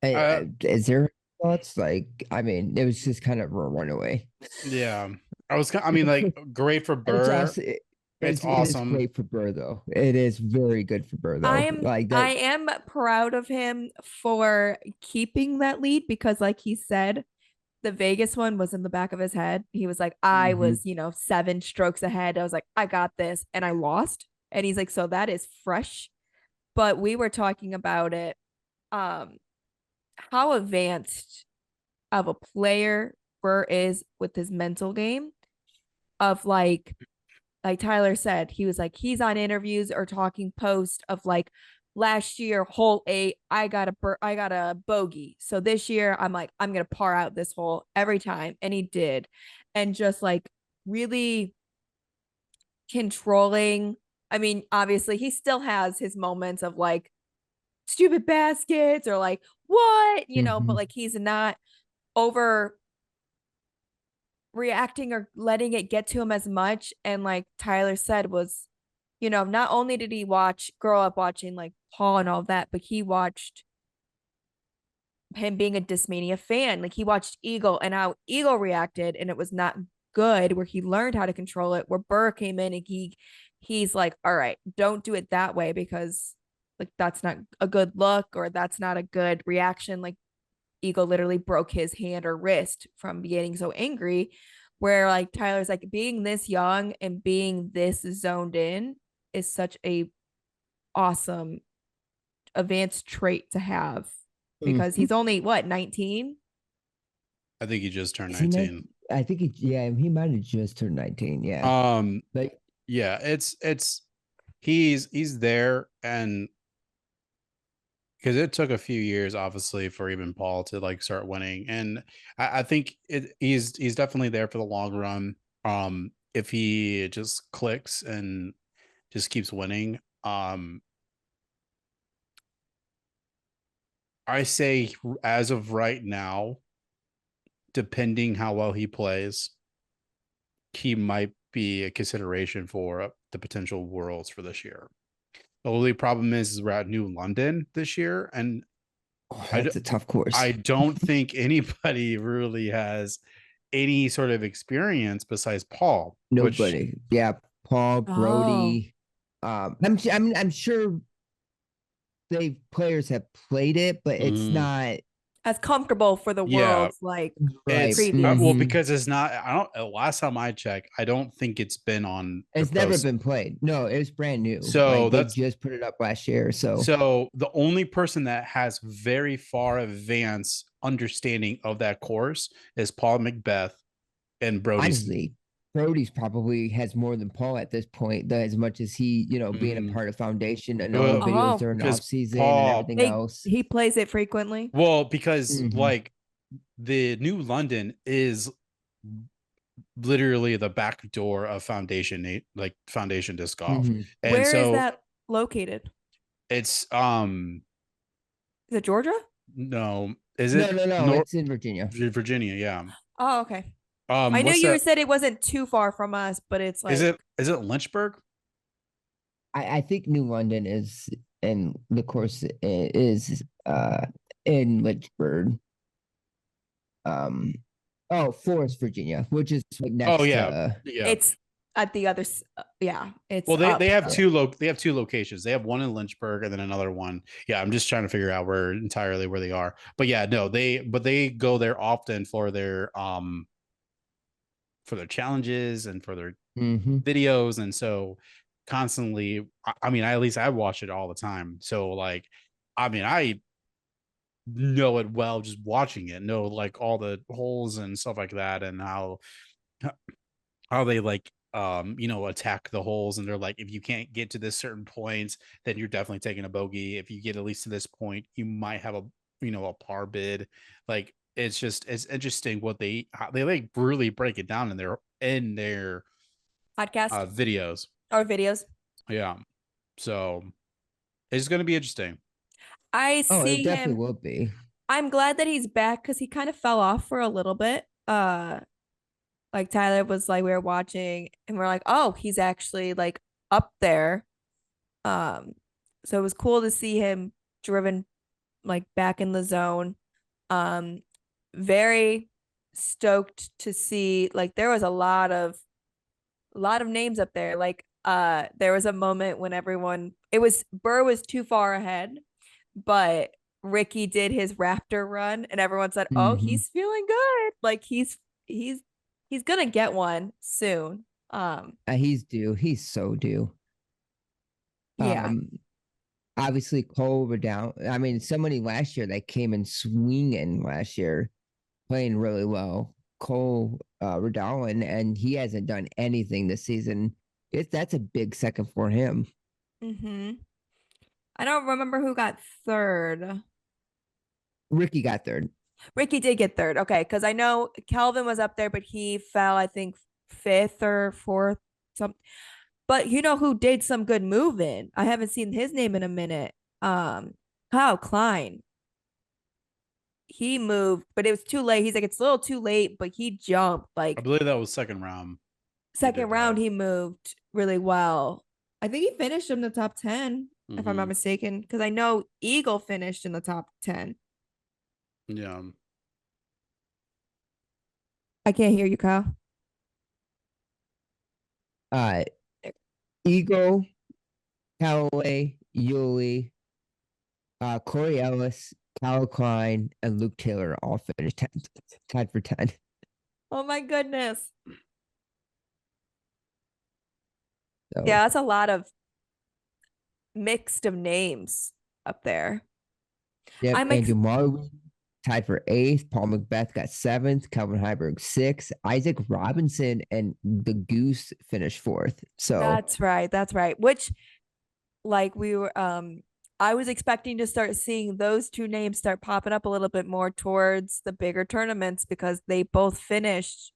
Uh, Is there thoughts? Like, I mean, it was just kind of a runaway. yeah. I mean, like, great for It's Burr. awesome. It's It is awesome. great for Burr, though. It is very good for Burr, though. Like I that. am proud of him for keeping that lead because like he said, the Vegas one was in the back of his head. He was like, I Mhm. was, 7 strokes ahead. I was like, I got this and I lost. And he's like, so that is fresh. But we were talking about it. Um, how advanced of a player Burr is with his mental game of like Tyler said, he was like, he's on interviews or talking post of like last year, hole 8, I got a bogey. So this year I'm like, I'm gonna par out this hole every time. And he did. And just like really controlling. I mean, obviously he still has his moments of like stupid baskets or like what, but Mhm. like he's not over reacting or letting it get to him as much. And like Tyler said, was, not only did he grow up watching like Paul and all that, but he watched him being a Discmania fan. Like he watched Eagle and how Eagle reacted, and it was not good, where he learned how to control it, where Burr came in and he's like, all right, don't do it that way because like that's not a good look or that's not a good reaction. Like Eagle literally broke his hand or wrist from getting so angry. Where like Tyler's like being this young and being this zoned in is such a awesome advanced trait to have because Mhm. he's only what 19. I think he just turned Is he 19. I think he might have just turned 19. Yeah. Um, Like, yeah, it's he's there, and because it took a few years, obviously, for even Paul to like start winning, and I think he's definitely there for the long run. If he just clicks and just keeps winning, I say as of right now, depending how well he plays, he might be a consideration for the potential worlds for this year. The only problem is we're at New London this year, and oh, I, that's a tough course. I don't think anybody really has any sort of experience besides Paul, which Nobody. Yeah. Paul, Oh, Brody. I'm sure they players have played it, but it's mm, not as comfortable for the yeah, world's like right. it's well previous. because it's not. I don't. Last time I checked, I don't think it's been on the It's never pros. been played. No, it was brand new. So Like they that's just put it up last year. So so the only person that has very far advanced understanding of that course is Paul Macbeth and Brody's. honestly, Brody's probably has more than Paul at this point, though, as much as he, being a Mhm. part of Foundation and all the Well, videos Oh, during the because off season and Paul, everything else. he plays it frequently. well, because Mhm. like the new London is literally the back door of like Foundation disc golf, Mhm. and Where is so that located? it's Is it Georgia? no, is No, it no, no. North It's in Virginia. Virginia? Yeah. Oh, okay. I knew What's you that? said it wasn't too far from us, but it's Is like it Lynchburg? I think New London is, and the course is in Lynchburg. Um, oh, Forest, Virginia, which is like Oh next yeah, to. yeah. it's at the other. Yeah, it's Well, up. they have Yeah. they have two locations. They have one in Lynchburg and then another one. Yeah, I'm just trying to figure out where they are. But yeah, no, they go there often for their challenges and for their Mm-hmm. videos, and so constantly. I mean, at least I watch it all the time. So like, I mean, I know it well just watching it. Know like all the holes and stuff like that, and how they like attack the holes, and they're like, if you can't get to this certain point, then you're definitely taking a bogey. If you get at least to this point, you might have a par bid. Like it's interesting what how they like really break it down in their Podcast videos. or videos. Yeah, so it's going to be interesting. I Oh, it see definitely him. will be. I'm glad that he's back because he kind of fell off for a little bit. Like Tyler was like, we were watching and we're like, oh, he's actually like up there. Um, so it was cool to see him driven like back in the zone. Um, very stoked to see like there was a lot of names up there. Like there was a moment when everyone it was Burr was too far ahead, but Ricky did his Raptor run and everyone said, "Oh, Mm-hmm. he's feeling good. Like he's gonna get one soon." He's due. He's so due. Yeah. Um, Obviously Cole were down. I mean, somebody last year that came in swinging last year, playing really well. Cole Redalin, and he hasn't done anything this season. That's a big second for him. Mm-hmm. I don't remember who got third. Ricky got third. Ricky did get third. Okay, because I know Kelvin was up there, but he fell, I think, fifth or fourth. Something. But you know who did some good moving? I haven't seen his name in a minute. Kyle Klein. He moved, but it was too late. He's like, it's a little too late, but he jumped I like believe that was second round. He second did round. that. He moved really well. I think he finished in the top 10, if I'm not Mhm. mistaken, because I know Eagle finished in the top 10. Yeah. I can't hear you, Kyle. Uh, Eagle, Callaway, Yuli, Corey Ellis, Kyle Klein, and Luke Taylor all finished tied for 10. Oh my goodness. So, Yeah, that's a lot of mixed of names up there. yep. I'm ex Andrew Marley tied for eighth. Paul Macbeth got seventh. Calvin Heiberg sixth. Isaac Robinson and the Goose finished fourth. So, That's right. That's right. Which like we were I was expecting to start seeing those two names start popping up a little bit more towards the bigger tournaments because they both finished.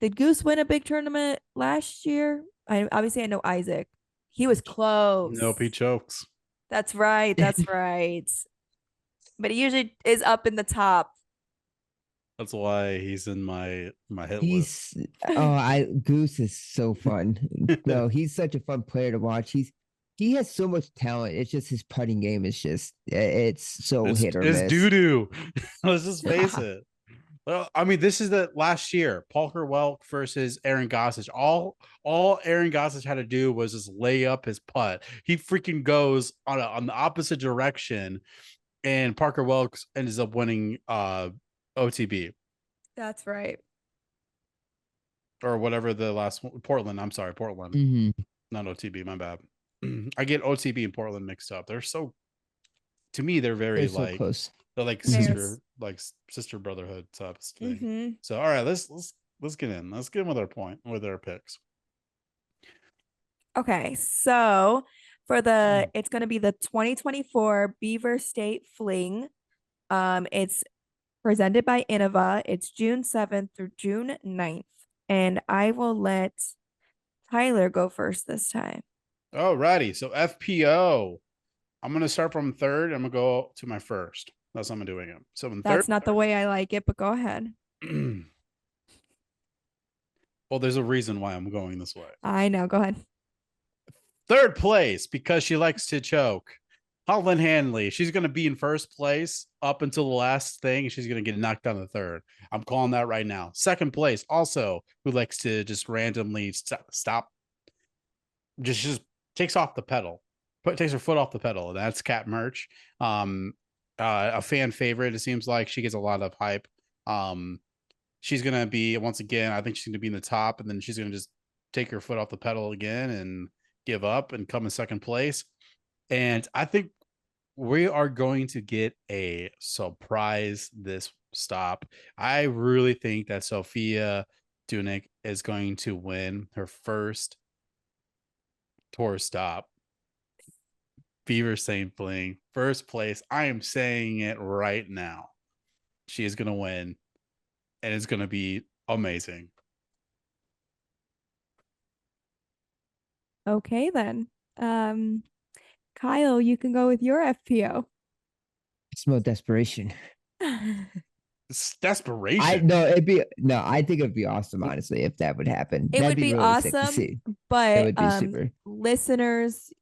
Did Goose win a big tournament last year? I know Isaac. He was Nope, close. he chokes. That's right. That's right. But he usually is up in the top. That's why he's in my hit list. he's I Goose is so fun. No, he's such a fun player to watch. He has so much talent. It's just his putting game is just it's so hit or It's miss. doo doo. Let's just face it. Well, I mean, this is the last year. Parker Welk versus Aaron Gossage. All Aaron Gossage had to do was just lay up his putt. He freaking goes on the opposite direction, and Parker Welk ends up winning OTB That's right. or whatever the last one. Portland. I'm sorry, Portland, Mhm. not OTB. My bad. I get OTB and Portland mixed up. They're so to me they're very They're so like close. they're like Mhm. There's sister brotherhood type of thing. mm-hmm. So all right, let's Let's get in. Let's get in with our picks. Okay, so for it's going to be the 2024 Beaver State Fling. It's presented by Innova. It's June 7th through June 9th. And I will let Tyler go first this time. Alrighty. So FPO. I'm gonna start from third. I'm gonna go to my first. That's how I'm doing it. So in That's third. not the way I like it, but go ahead. Well, there's a reason why I'm going this way. I know. Go ahead. Third place because she likes to choke. Holland Hanley. She's going to be in first place up until the last thing. She's going to get knocked down to third. I'm calling that right now. Second place, also, who likes to just randomly stop. Just takes off the pedal. Takes her foot off the pedal. That's Cat Merch. A fan favorite. It seems like she gets a lot of hype. She's going to be, once again, I think she's going to be in the top, and then she's going to just take her foot off the pedal again and give up and come in second place. And I think we are going to get a surprise this stop. I really think that Sophia Dunick is going to win her first tour stop. Beaver St. Bling, first place. I am saying it right now. She is going to win, and it's going to be amazing. Okay, then. Kyle, you can go with your FPO. Smell desperation. It's desperation. I think it'd be awesome, honestly, if that would happen. It would be really awesome, sick to see. but It would be super. Listeners,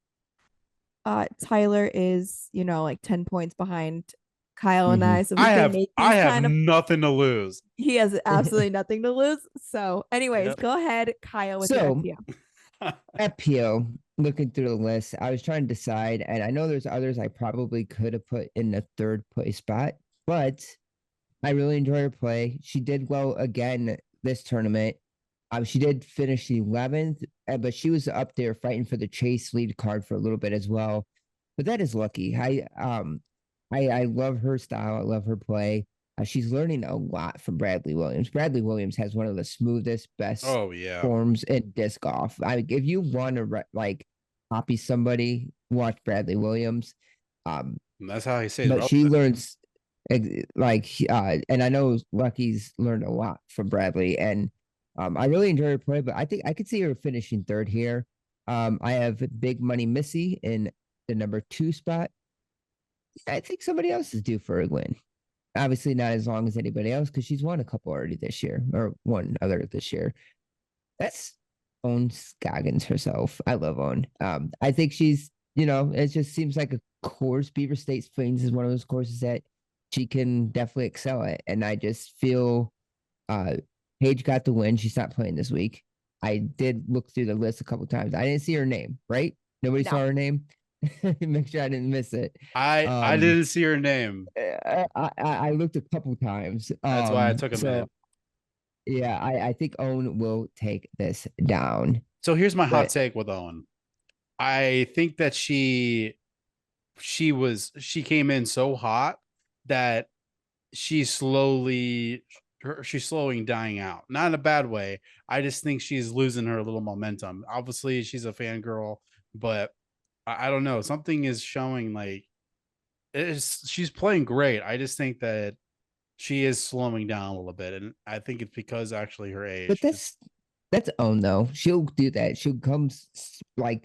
Tyler is, like 10 points behind Kyle and I. So I have nothing to lose. He has absolutely nothing to lose. So, anyways, Go ahead, Kyle, with your FPO. FPO, looking through the list, I was trying to decide, and I know there's others I probably could have put in the third place spot, but I really enjoy her play. She did well again this tournament. She did finish 11th, but she was up there fighting for the chase lead card for a little bit as well. But that is lucky. I love her style. I love her play. She's learning a lot from Bradley Williams. Bradley Williams has one of the smoothest, best forms in disc golf. If you want to copy somebody, watch Bradley Williams. That's how he says. But she learns and I know Lucky's learned a lot from Bradley, and I really enjoy her play. But I think I could see her finishing third here. I have Big Money Missy in the number 2 spot. I think somebody else is due for a win. Obviously not as long as anybody else because she's won a couple already this year, or one other this year. That's Owen Scoggins herself. I love Owen. I think she's, it just seems like a course. Beaver State Springs is one of those courses that she can definitely excel at. And I just feel Paige got the win. She's not playing this week. I did look through the list a couple times. I didn't see her name, right? Nobody saw her name. Make sure I didn't miss it. I didn't see her name. I looked a couple times. That's why I took a minute. Yeah, I think Owen will take this down. So here's my hot take with Owen. I think that she came in so hot that she's slowing dying out. Not in a bad way. I just think she's losing her little momentum. Obviously, she's a fangirl, but I don't know. Something is showing she's playing great. I just think that she is slowing down a little bit, and I think it's because actually her age. But that's Owen though. She'll do that. She'll come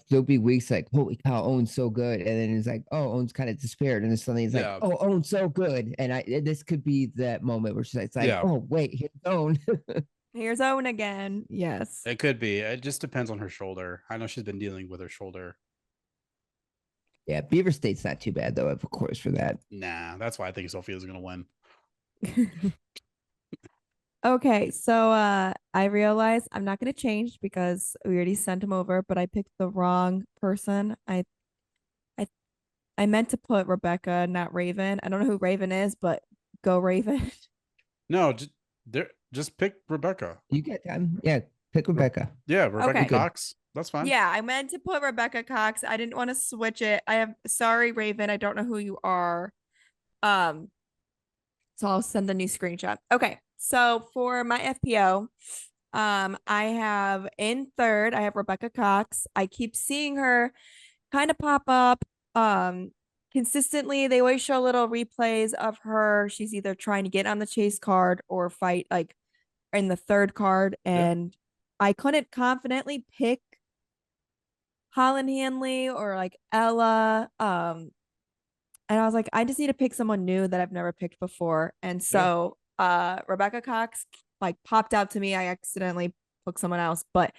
there'll be weeks like, holy cow, Owen's so good, and then it's like, oh, Owen's kind of despaired, and then suddenly it's like, oh, Owen's so good, and this could be that moment where she's like, oh wait, here's Owen. Here's Owen again. Yes, it could be. It just depends on her shoulder. I know she's been dealing with her shoulder. Yeah, Beaver State's not too bad though, of course, for that. Nah, that's why I think Sophia's gonna win. Okay, so I realize I'm not gonna change because we already sent him over, but I picked the wrong person. I meant to put Rebecca, not Raven. I don't know who Raven is, but go Raven. No, just pick Rebecca. You get time. Yeah, pick Rebecca. Yeah, Rebecca Cox. That's fine. Yeah, I meant to put Rebecca Cox. I didn't want to switch it. Sorry, Raven. I don't know who you are. So I'll send a new screenshot. Okay, So for my FPO, I have in third, I have Rebecca Cox. I keep seeing her kind of pop up consistently. They always show little replays of her. She's either trying to get on the chase card or fight like in the third card. Yeah. And I couldn't confidently pick Holland Hanley or like Ella. And I was like, I just need to pick someone new that I've never picked before. And so Rebecca Cox like popped out to me. I accidentally picked someone else, but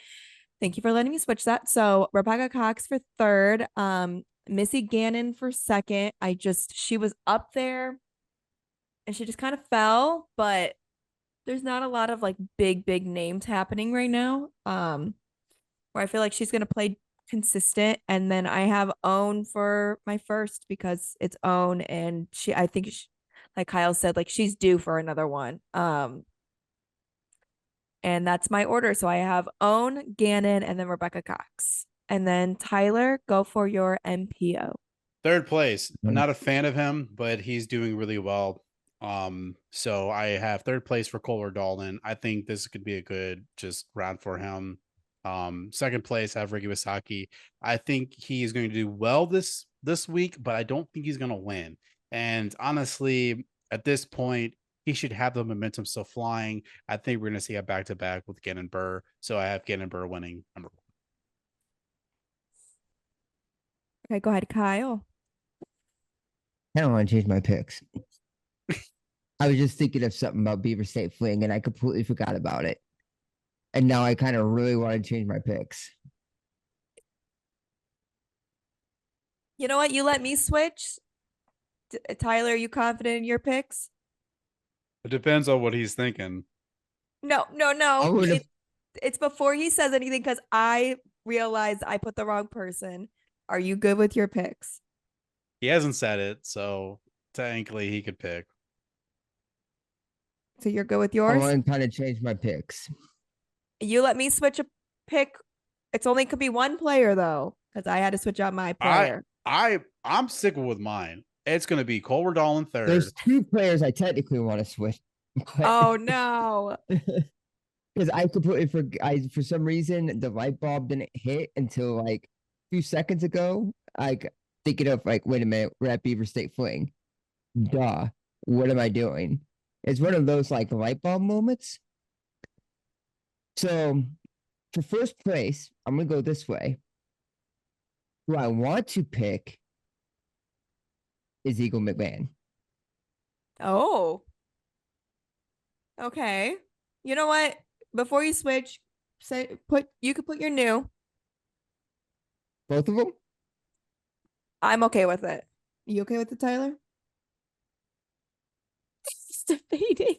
thank you for letting me switch that. So Rebecca Cox for third, Missy Gannon for second. She was up there and she just kind of fell, but there's not a lot of like big names happening right now. Where I feel like she's gonna play consistent. And then I have Own for my first because it's Own, and I think like Kyle said, like she's due for another one. And that's my order. So I have Own, Gannon, and then Rebecca Cox. And then Tyler, go for your MPO. Third place. I'm not a fan of him, but he's doing really well. So I have third place for Kohler Dalton. I think this could be a good just round for him. Second place, I have Ricky Wasaki. I think he is going to do well this week, but I don't think he's going to win. And honestly, at this point, he should have the momentum still flying. I think we're going to see a back-to-back with Gannon Burr. So I have Gannon Burr winning number one. Okay, go ahead, Kyle. I don't want to change my picks. I was just thinking of something about Beaver State Fling, and I completely forgot about it. And now I kind of really want to change my picks. You know what? You let me switch. Tyler, are you confident in your picks? It depends on what he's thinking. No. It's before he says anything because I realized I put the wrong person. Are you good with your picks? He hasn't said it, so technically he could pick. So you're good with I yours? want to kind of change my picks. You let me switch a pick. It's only could be one player though, because I had to switch out my player. I'm sticking with mine. It's going to be Kohler Dalton third. There's two players I technically want to switch. Oh no! Because I completely for some reason the light bulb didn't hit until like a few seconds ago. Like thinking of like, wait a minute, we're at Beaver State Fling. Duh, what am I doing? It's one of those like light bulb moments. So for first place, I'm gonna go this way. Who I want to pick is Eagle McMahon. Oh. Okay. You know what? Before you switch, you could put your new. Both of them? I'm okay with it. You okay with it, Tyler? He's debating.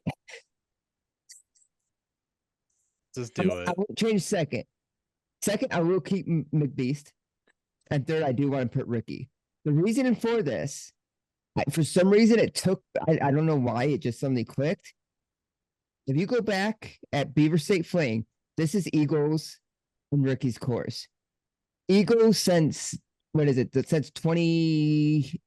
Just do it. I will change second. Second, I will keep McBeast. And third, I do want to put Ricky. The reasoning for this, for some reason, it took, I don't know why, it just suddenly clicked. If you go back at Beaver State Fling, this is Eagles and Ricky's course. Eagles since, what is it? Since 20,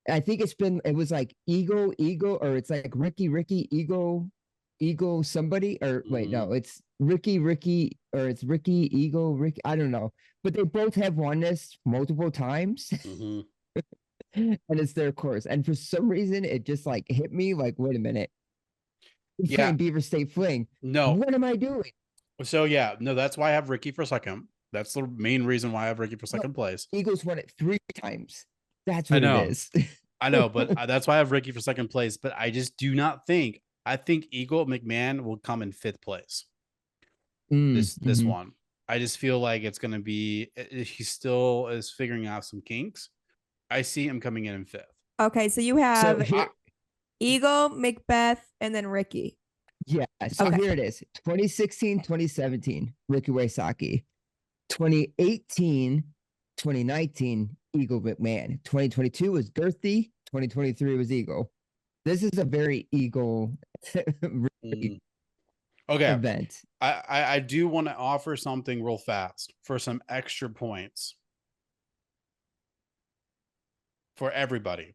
I think it was like Eagle, or it's like Ricky, Eagle, somebody, or wait, no, it's Ricky, or it's Ricky, Eagle, Ricky, I don't know. But they both have won this multiple times. And it's their course. And for some reason, it just like hit me like, wait a minute. Yeah. Playing Beaver State Fling. No. What am I doing? So yeah, no, that's why I have Ricky for second. That's the main reason why I have Ricky for second place. Eagles won it 3 times. That's what it is. I know, but that's why I have Ricky for second place. But I just do not think. I think Eagle McMahon will come in fifth place. This one. I just feel like it's going to be. He still is figuring out some kinks. I see him coming in fifth. Okay, so you have Eagle, Macbeth, and then Ricky. Yeah. So here it is. 2016, 2017, Ricky Wasaki. 2018, 2019, Eagle McMahon. 2022 was Girthy. 2023 was Eagle. This is a very Eagle event. I do want to offer something real fast for some extra points for everybody.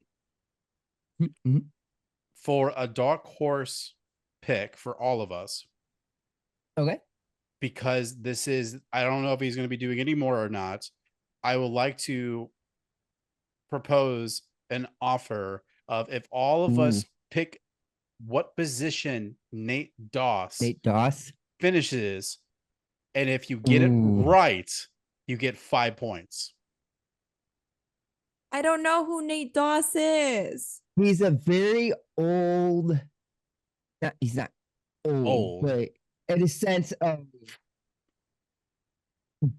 For a dark horse pick for all of us, Okay. because I don't know if he's going to be doing any more or not. I would like to propose an offer of, if all of us pick what position Nate Doss finishes, and if you get it right, you get 5 points. I don't know who Nate Doss is. He's a very old. He's not old, but in a sense of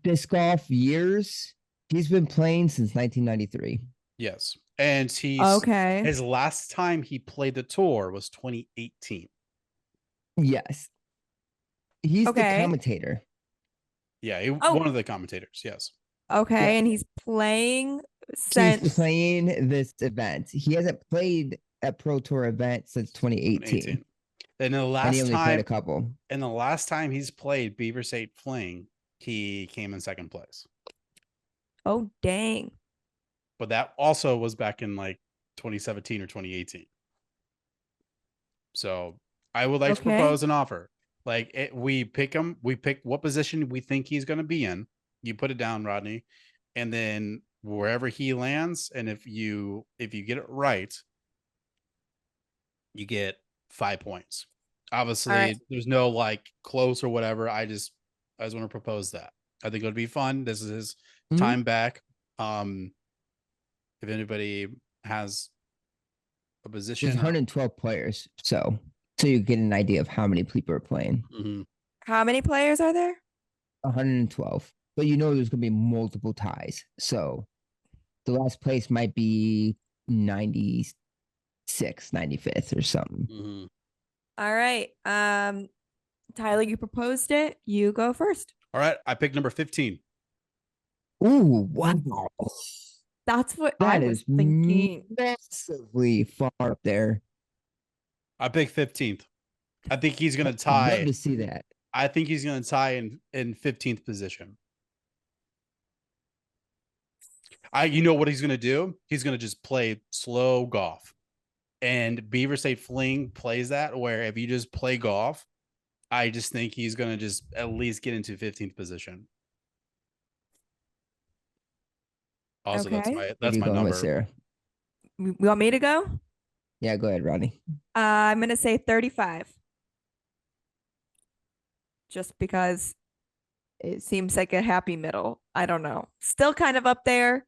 disc golf years, he's been playing since 1993. Yes. And his last time he played the tour was 2018. Yes. He's the commentator. Yeah, one of the commentators, yes. Okay, and he's playing since this event. He hasn't played a Pro Tour event since 2018. And the last he only time played a couple. And the last time he's played Beaver State Fling, he came in second place. Oh, dang. But that also was back in like 2017 or 2018. So I would like to propose an offer. Like, we pick him, we pick what position we think he's going to be in. You put it down, Rodney, and then wherever he lands, and if you get it right, you get 5 points. Obviously, there's no like close or whatever. I just want to propose that. I think it would be fun. This is his time back. If anybody has a position, there's 112 players, so you get an idea of how many people are playing. How many players are there? 112. But you know there's going to be multiple ties. So the last place might be 96, 95th or something. All right. Tyler, you proposed it. You go first. All right. I picked number 15. Ooh, wow. That's what I was thinking. Massively far up there. I picked 15th. I think he's going to tie. I'd love to see that. I think he's going to tie in 15th position. You know what he's going to do? He's going to just play slow golf. And Beaver State Fling plays that, where if you just play golf, I just think he's going to just at least get into 15th position. Also, that's my number. Sarah? You want me to go? Yeah, go ahead, Rodney. I'm going to say 35. Just because it seems like a happy middle. I don't know. Still kind of up there,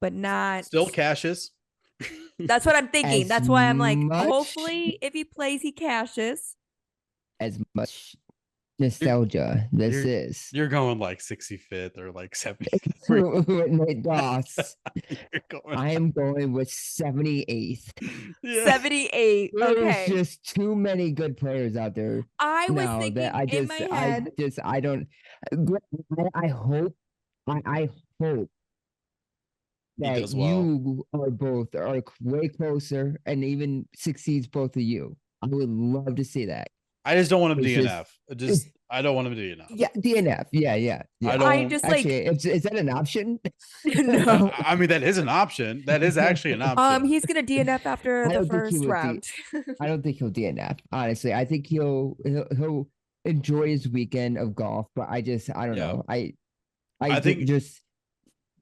but not. Still cashes. That's what I'm thinking. That's why I'm like, hopefully if he plays, he cashes. As much nostalgia you're going like 65th or like 70th. With Nate Doss. I am going with 78th. Yeah. 78. There's just too many good players out there. I was thinking that in my head. I hope that you are way closer and even succeeds both of you. I would love to see that. I just don't want him DNF. I don't want him to DNF. Yeah, DNF. Yeah. I just actually, is that an option? No. I mean, that is an option. That is actually an option. He's gonna DNF after the first round. I don't think he'll DNF. Honestly, I think he'll enjoy his weekend of golf. But I don't know. I think just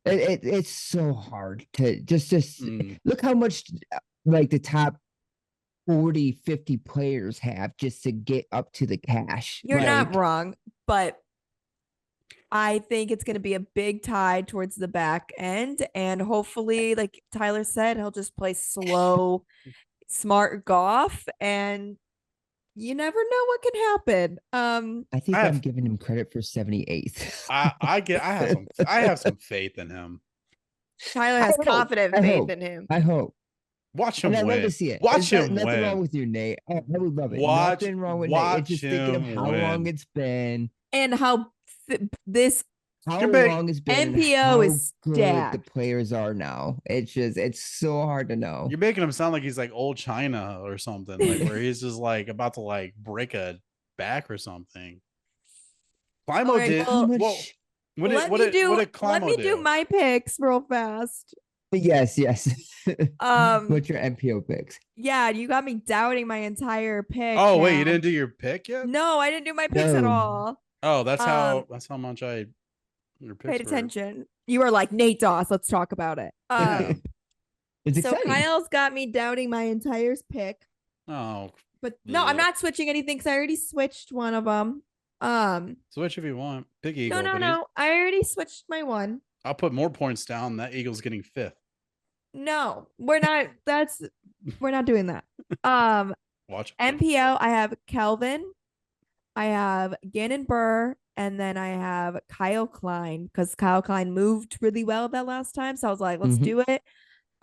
it's so hard to just look how much like the top 40, 50 players have just to get up to the cash. You're not wrong, but I think it's going to be a big tie towards the back end. And hopefully, like Tyler said, he'll just play slow, smart golf. And you never know what can happen. I think I'm giving him credit for 78th. I have some faith in him. Tyler has confident faith in him. I hope. Watch him win. I'd love to see it. Watch him win. Nothing wrong with you, Nate. I would love it. Nothing wrong with Nate. It's just thinking of how long it's been and how long it's been. NPO is stacked. The players are now. It's so hard to know. You're making him sound like he's like old China or something, like where he's just like about to like break a back or something. Climo did. Let me do my picks real fast. Yes, yes. Um, What's your MPO picks? yeah, you got me doubting my entire pick Oh wait, you now. didn't do your pick yet? No, I didn't do my picks at No. all. Oh, that's Um, how much your paid picks were. attention. You were like Nate Doss. Let's talk about it. Yeah. It's So exciting. Kyle's got me doubting my entire pick, Oh, but no, I'm ugh. not switching anything because I already switched one of them. Switch if you want. Pick No, Eagle, no, but no. I already switched my one. I'll put more points down. That Eagle's getting fifth. No, we're not. We're not doing that. Um, Watch. MPO, I have Kelvin, I have Gannon Burr, and then I have Kyle Klein because Kyle Klein moved really well that last time. So I was like, let's Mhm. do it.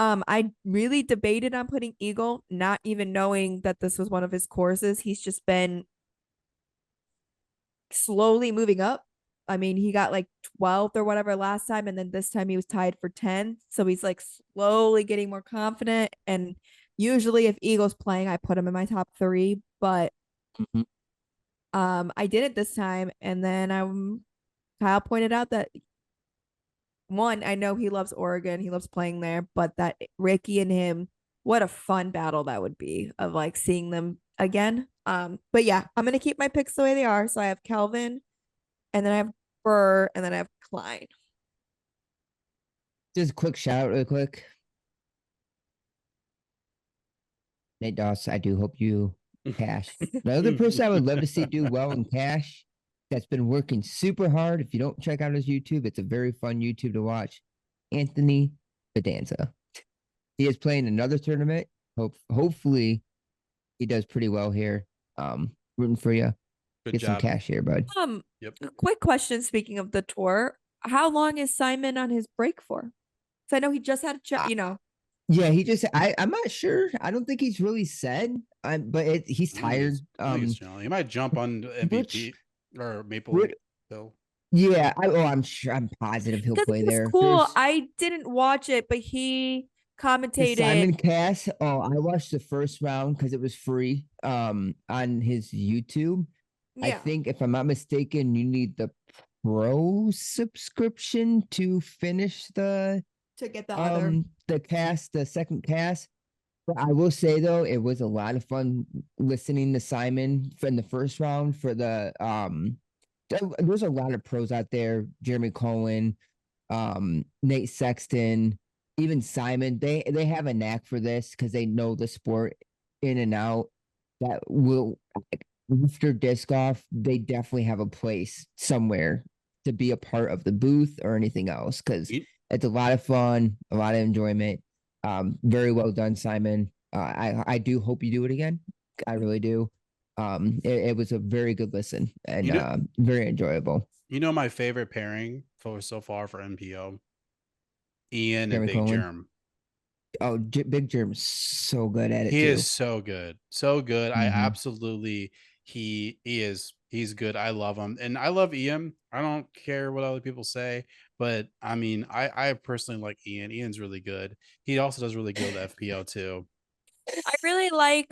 I really debated on putting Eagle, not even knowing that this was one of his courses. He's just been slowly moving up. I mean, he got like 12th or whatever last time, and then this time he was tied for 10th. So he's like slowly getting more confident. And usually, if Eagles playing, I put him in my top three. But Mhm. I did it this time, and then Kyle pointed out that one, I know he loves Oregon, he loves playing there, but that Ricky and him, what a fun battle that would be of like seeing them again. But yeah, I'm gonna keep my picks the way they are. So I have Kelvin, and then I have Burr, and then I have Klein. Just a quick shout out, real quick. Nate Doss, I do hope you cash. Another person I would love to see do well in cash that's been working super hard. If you don't check out his YouTube, it's a very fun YouTube to watch. Anthony Bedanza. He is playing another tournament. Hopefully he does pretty well here. Rooting for you. Good Get some job. cash here, bud. Yep. A quick question. Speaking of the tour, how long is Simon on his break for? Because I know he just had a chat. Yeah, he just I'm not sure. I don't think he's really said. But he's tired. I think he's chilling. He might jump on MVP Which or Maple Leaf Hill. yeah, I'm sure I'm positive he'll because play it was there. cool. I didn't watch it, but he The commentated. Simon Cass. Oh, I watched the first round because it was free on his YouTube. I Yeah, think if I'm not mistaken, you need the pro subscription to finish to get the other. the second cast. But I will say though, it was a lot of fun listening to Simon from the first round for the there's a lot of pros out there, Jeremy Cohen, Nate Sexton, even Simon. They have a knack for this because they know the sport in and out. That will after disc golf, they definitely have a place somewhere to be a part of the booth or anything else because it's a lot of fun, a lot of enjoyment. Very well done, Simon. I do hope you do it again. I really do. It was a very good listen and very enjoyable. You know my favorite pairing for so far for MPO? Ian and Jeremy Big Cohen. Germ. Oh, Big Germ's so good at it He too. is so good. So good. I Mhm. absolutely he's good. I love him. And I love Ian. I don't care what other people say, but I mean, I personally like Ian. Ian's really good. He also does really good with FPO too. I really like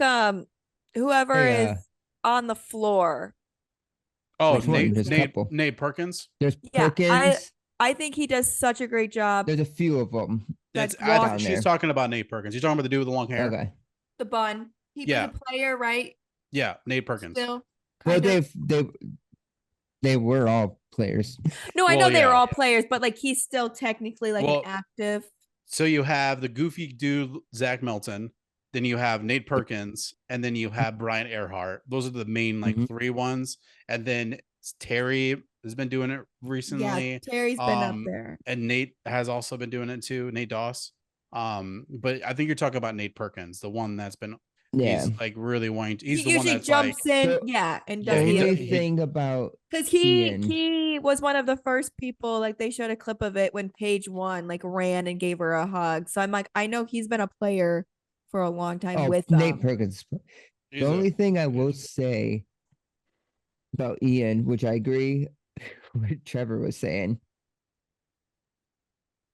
whoever Hey, is on the floor. Oh, Like which one? Nate There's a producing. Nate couple. Nate Perkins. There's Yeah, Perkins. I think he does such a great job. There's a few of them It's Like walk down she's there. talking about Nate Perkins. You talking about the dude with the long hair? Okay. the bun. He was Yeah. a player, right? Yeah, Nate Perkins. Still, Well, kind of. they were all players. No, I Well, know they were yeah. all players, but like he's still technically like an Well, active. So you have the goofy dude Zach Melton, then you have Nate Perkins, and then you have Brian Earhart. Those are the main like Mhm. three ones. And then Terry has been doing it Yeah, recently. Terry's been up there. And Nate has also been doing it too, Nate Doss. But I think you're talking about Nate Perkins, the one that's been Yeah. he's like really wanting to, he's He the one usually that's like jumps in, So, yeah, and yeah, does the he, the only he thing about because Ian, he was one of the first people. Like they showed a clip of it when Paige won, like ran and gave her a hug. So I'm like, I know he's been a player for a long time with Nate Perkins. The he's only thing I will he's- say about Ian, which I agree what Trevor was saying,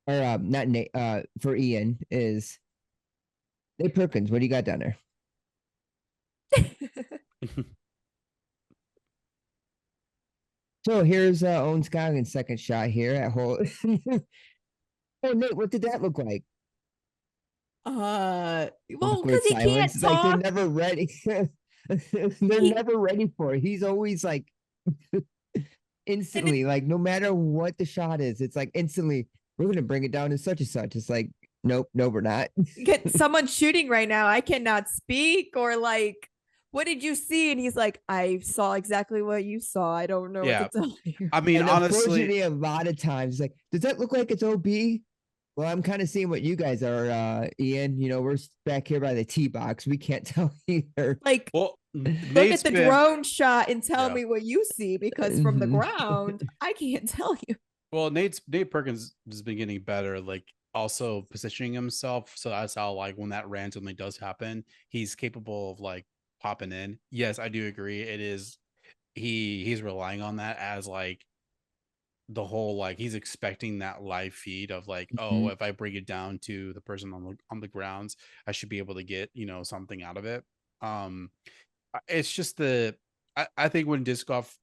or not Nate, for Ian is Nate Perkins. What do you got down there? So here's Owen Scoggins' second shot here at hole. Oh, Nate, what did that look like? Well, Awkward because he can't silence. Like they're talk. never ready. They're He- never ready for it. He's always like and instantly, like no matter what the shot is, it's like instantly, we're gonna bring it down to such and such. It's like, nope, no, we're not. get someone shooting right now. I cannot speak or like, what did you see? And he's like, I saw exactly what you saw. I don't know what to Yeah. tell you. I mean, And honestly, unfortunately, a lot of times, like, does that look like it's OB? Well, I'm kind of seeing what you guys are, Ian. You know, we're back here by the tee box. We can't tell either. Like, well, look Nate's at the been drone shot and tell yeah. me what you see because from the ground, I can't tell you. Well, Nate Perkins has been getting better, like also positioning himself. So that's how like when that randomly does happen, he's capable of like popping in. Yes, I do agree. It is he's relying on that as like the whole like he's expecting that live feed of like, oh, if I bring it down to the person on the grounds, I should be able to get, you know, something out of it. It's just I think when disc golf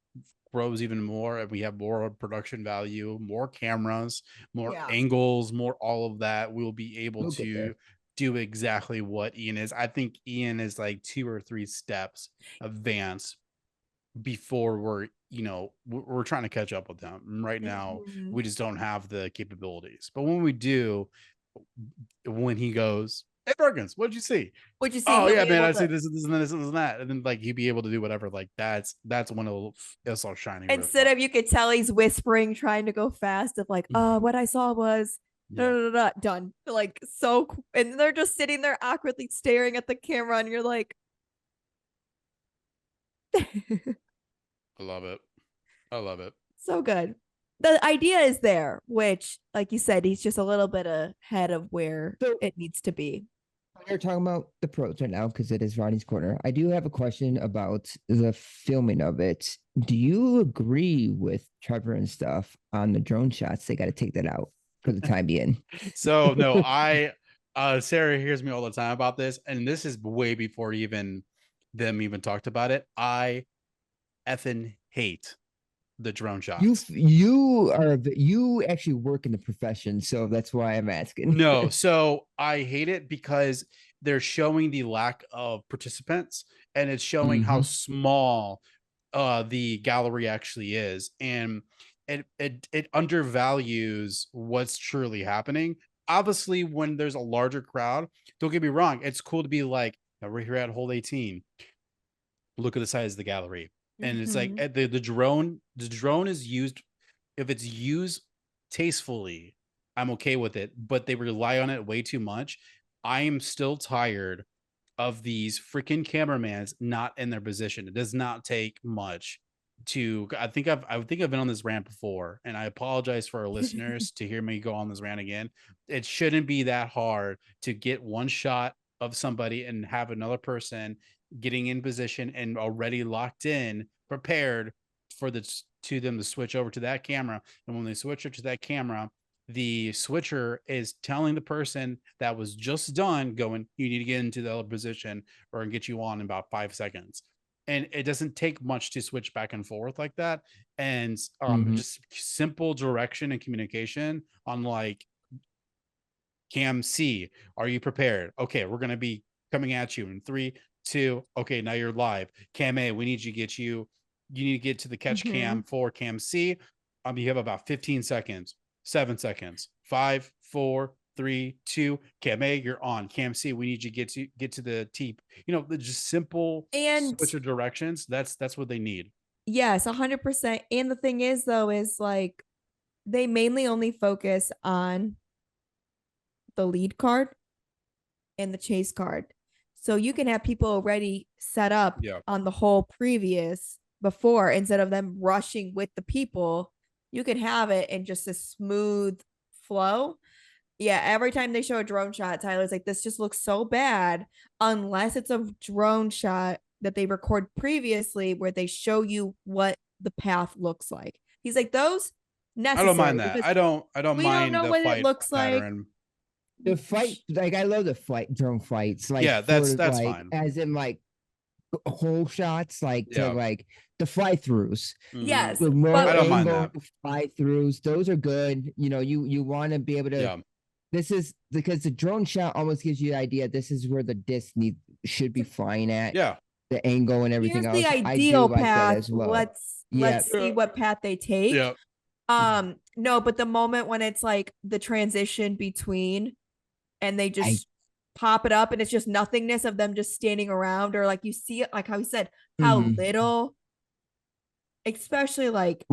grows even more and we have more production value, more cameras, more Yeah. angles, more all of that, we'll be able We'll get to there. do exactly what Ian is. I think Ian is like 2 or 3 steps advanced before we're, you know, we're trying to catch up with them. Right now, Mhm. we just don't have the capabilities. But when we do, when he goes, "Hey, Perkins, what'd you see?" What'd you see? Oh He'll yeah, be man, able I see to, this, this, and this, and that, and then like he'd be able to do whatever. Like that's when it'll start shining. Really instead well. of you could tell he's whispering, trying to go fast, of like, what I saw was Yeah. done. Like so, and they're just sitting there awkwardly staring at the camera, and you're like, I love it. I love it. so good. The idea is there, which, like you said, he's just a little bit ahead of where So it needs to be. we're talking about the pros right now because it is Rodney's corner. I do have a question about the filming of it. Do you agree with Trevor and stuff on the drone shots? They got to take that out for the time being. So no, Sarah hears me all the time about this, and this is way before even them even talked about it. I effing hate the drone shots. You actually work in the profession, so that's why I'm asking. No, so I hate it because they're showing the lack of participants and it's showing how small the gallery actually is, and it undervalues what's truly happening. Obviously, when there's a larger crowd, don't get me wrong, it's cool to be like, "Now we're here at hole 18. Look at the size of the gallery." And it's like Mhm. the drone is used, if it's used tastefully, I'm okay with it, but they rely on it way too much. I am still tired of these freaking cameramen not in their position. It does not take much to I think I've been on this rant before, and I apologize for our listeners to hear me go on this rant again. It shouldn't be that hard to get one shot of somebody and have another person getting in position and already locked in, prepared for them to switch over to that camera. And when they switch over to that camera, the switcher is telling the person that was just done, going, you need to get into the other position or get you on in about 5 seconds. And it doesn't take much to switch back and forth like that. And just simple direction and communication on like, Cam C, are you prepared? Okay, we're going to be coming at you in 3, 2. Okay, now you're live. Cam A, we need you need to get to the catch cam Mhm. for Cam C. You have about 15 seconds, 7 seconds, 5, 4, 3, 2. Cam A, you're on. Cam C, we need you to get to the T. You know, just simple And switch of directions. That's what they need. yes, 100%. And the thing is, though, is like they mainly only focus on the lead card and the chase card. So you can have people already set up Yeah. on the whole previous before instead of them rushing with the people. You can have it in just a smooth flow. Yeah, every time they show a drone shot, Tyler's like, this just looks so bad unless it's a drone shot that they record previously where they show you what the path looks like. He's like, those I don't necessary mind that. because I don't we don't mind know the what it fight looks like. pattern. The fight, like I love the fight drone fights, like Yeah, for that's like fine. as in like whole shots, like to Yeah. like the fly throughs. Yes, The low I don't mind angle that. fly throughs, those are good. You know, you want to be able to Yeah. This is because the drone shot almost gives you the idea this is where the disc should be flying at. Yeah. The angle and everything Here's the else. I do ideal like that path. as well. Let's Yeah. see what path they take. Yeah. No, but the moment when it's like the transition between and they just pop it up and it's just nothingness of them just standing around, or like you see it, like how he said, how little, especially like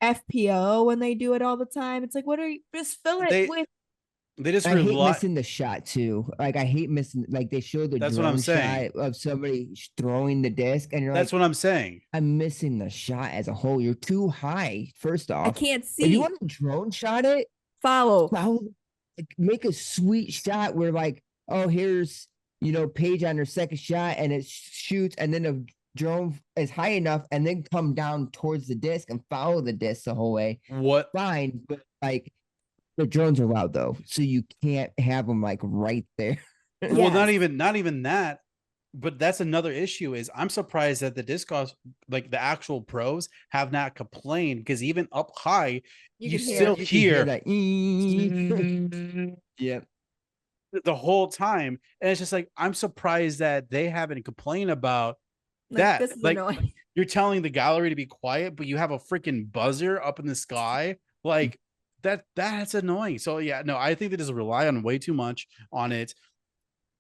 FPO when they do it all the time. It's like, what are you just fill it with? They just I hate missing the shot too. Like I hate missing. Like they show the drone shot of somebody throwing the disc, and you're that's like, what I'm saying. I'm missing the shot as a whole. You're too high. First off, I can't see. If you want to drone shot it, follow. Like, make a sweet shot where like, oh, here's Paige on her second shot, and it shoots, and then the drone is high enough, and then come down towards the disc and follow the disc the whole way. What? Fine, but like. The drones are loud though, so you can't have them like right there. Well, not even that. But that's another issue. Is I'm surprised that the disc golf, like the actual pros, have not complained, because even up high, you still hear that. Yeah, the whole time, and it's just like I'm surprised that they haven't complained about that. This is like annoying. You're telling the gallery to be quiet, but you have a freaking buzzer up in the sky, like. That's annoying. So yeah, no, I think they just rely on way too much on it.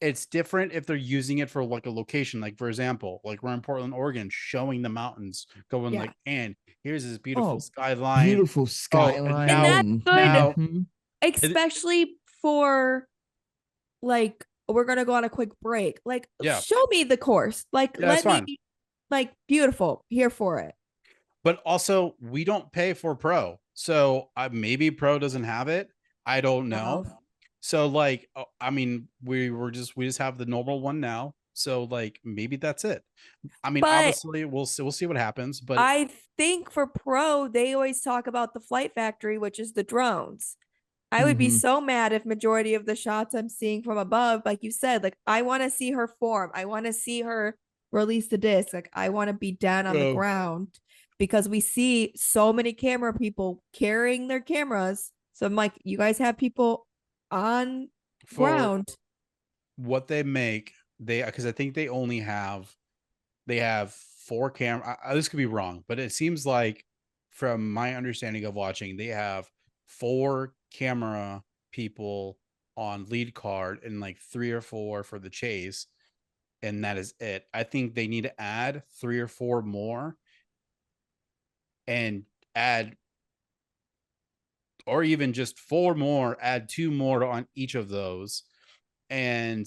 It's different if they're using it for like a location, like for example, like we're in Portland, Oregon, showing the mountains, going like, and here's this beautiful skyline. Beautiful skyline. And that's good, especially for like we're gonna go on a quick break. Like, show me the course. Like, let me like beautiful, here for it. But also, we don't pay for Pro. So maybe Pro doesn't have it. I don't know. So like, I mean, we just have the normal one now. So like, maybe that's it. I mean, obviously we'll see what happens. But I think for Pro, they always talk about the flight factory, which is the drones. I would be so mad if majority of the shots I'm seeing from above, like you said, like I want to see her form. I want to see her release the disc. Like I want to be down on the ground. Because we see so many camera people carrying their cameras. So I'm like, you guys have people on ground. What they make, because I think they have 4 camera. This could be wrong, but it seems like from my understanding of watching, they have 4 camera people on lead card and like 3 or 4 for the chase. And that is it. I think they need to add 3 or 4 more and add, or even just 4 more, add 2 more on each of those. And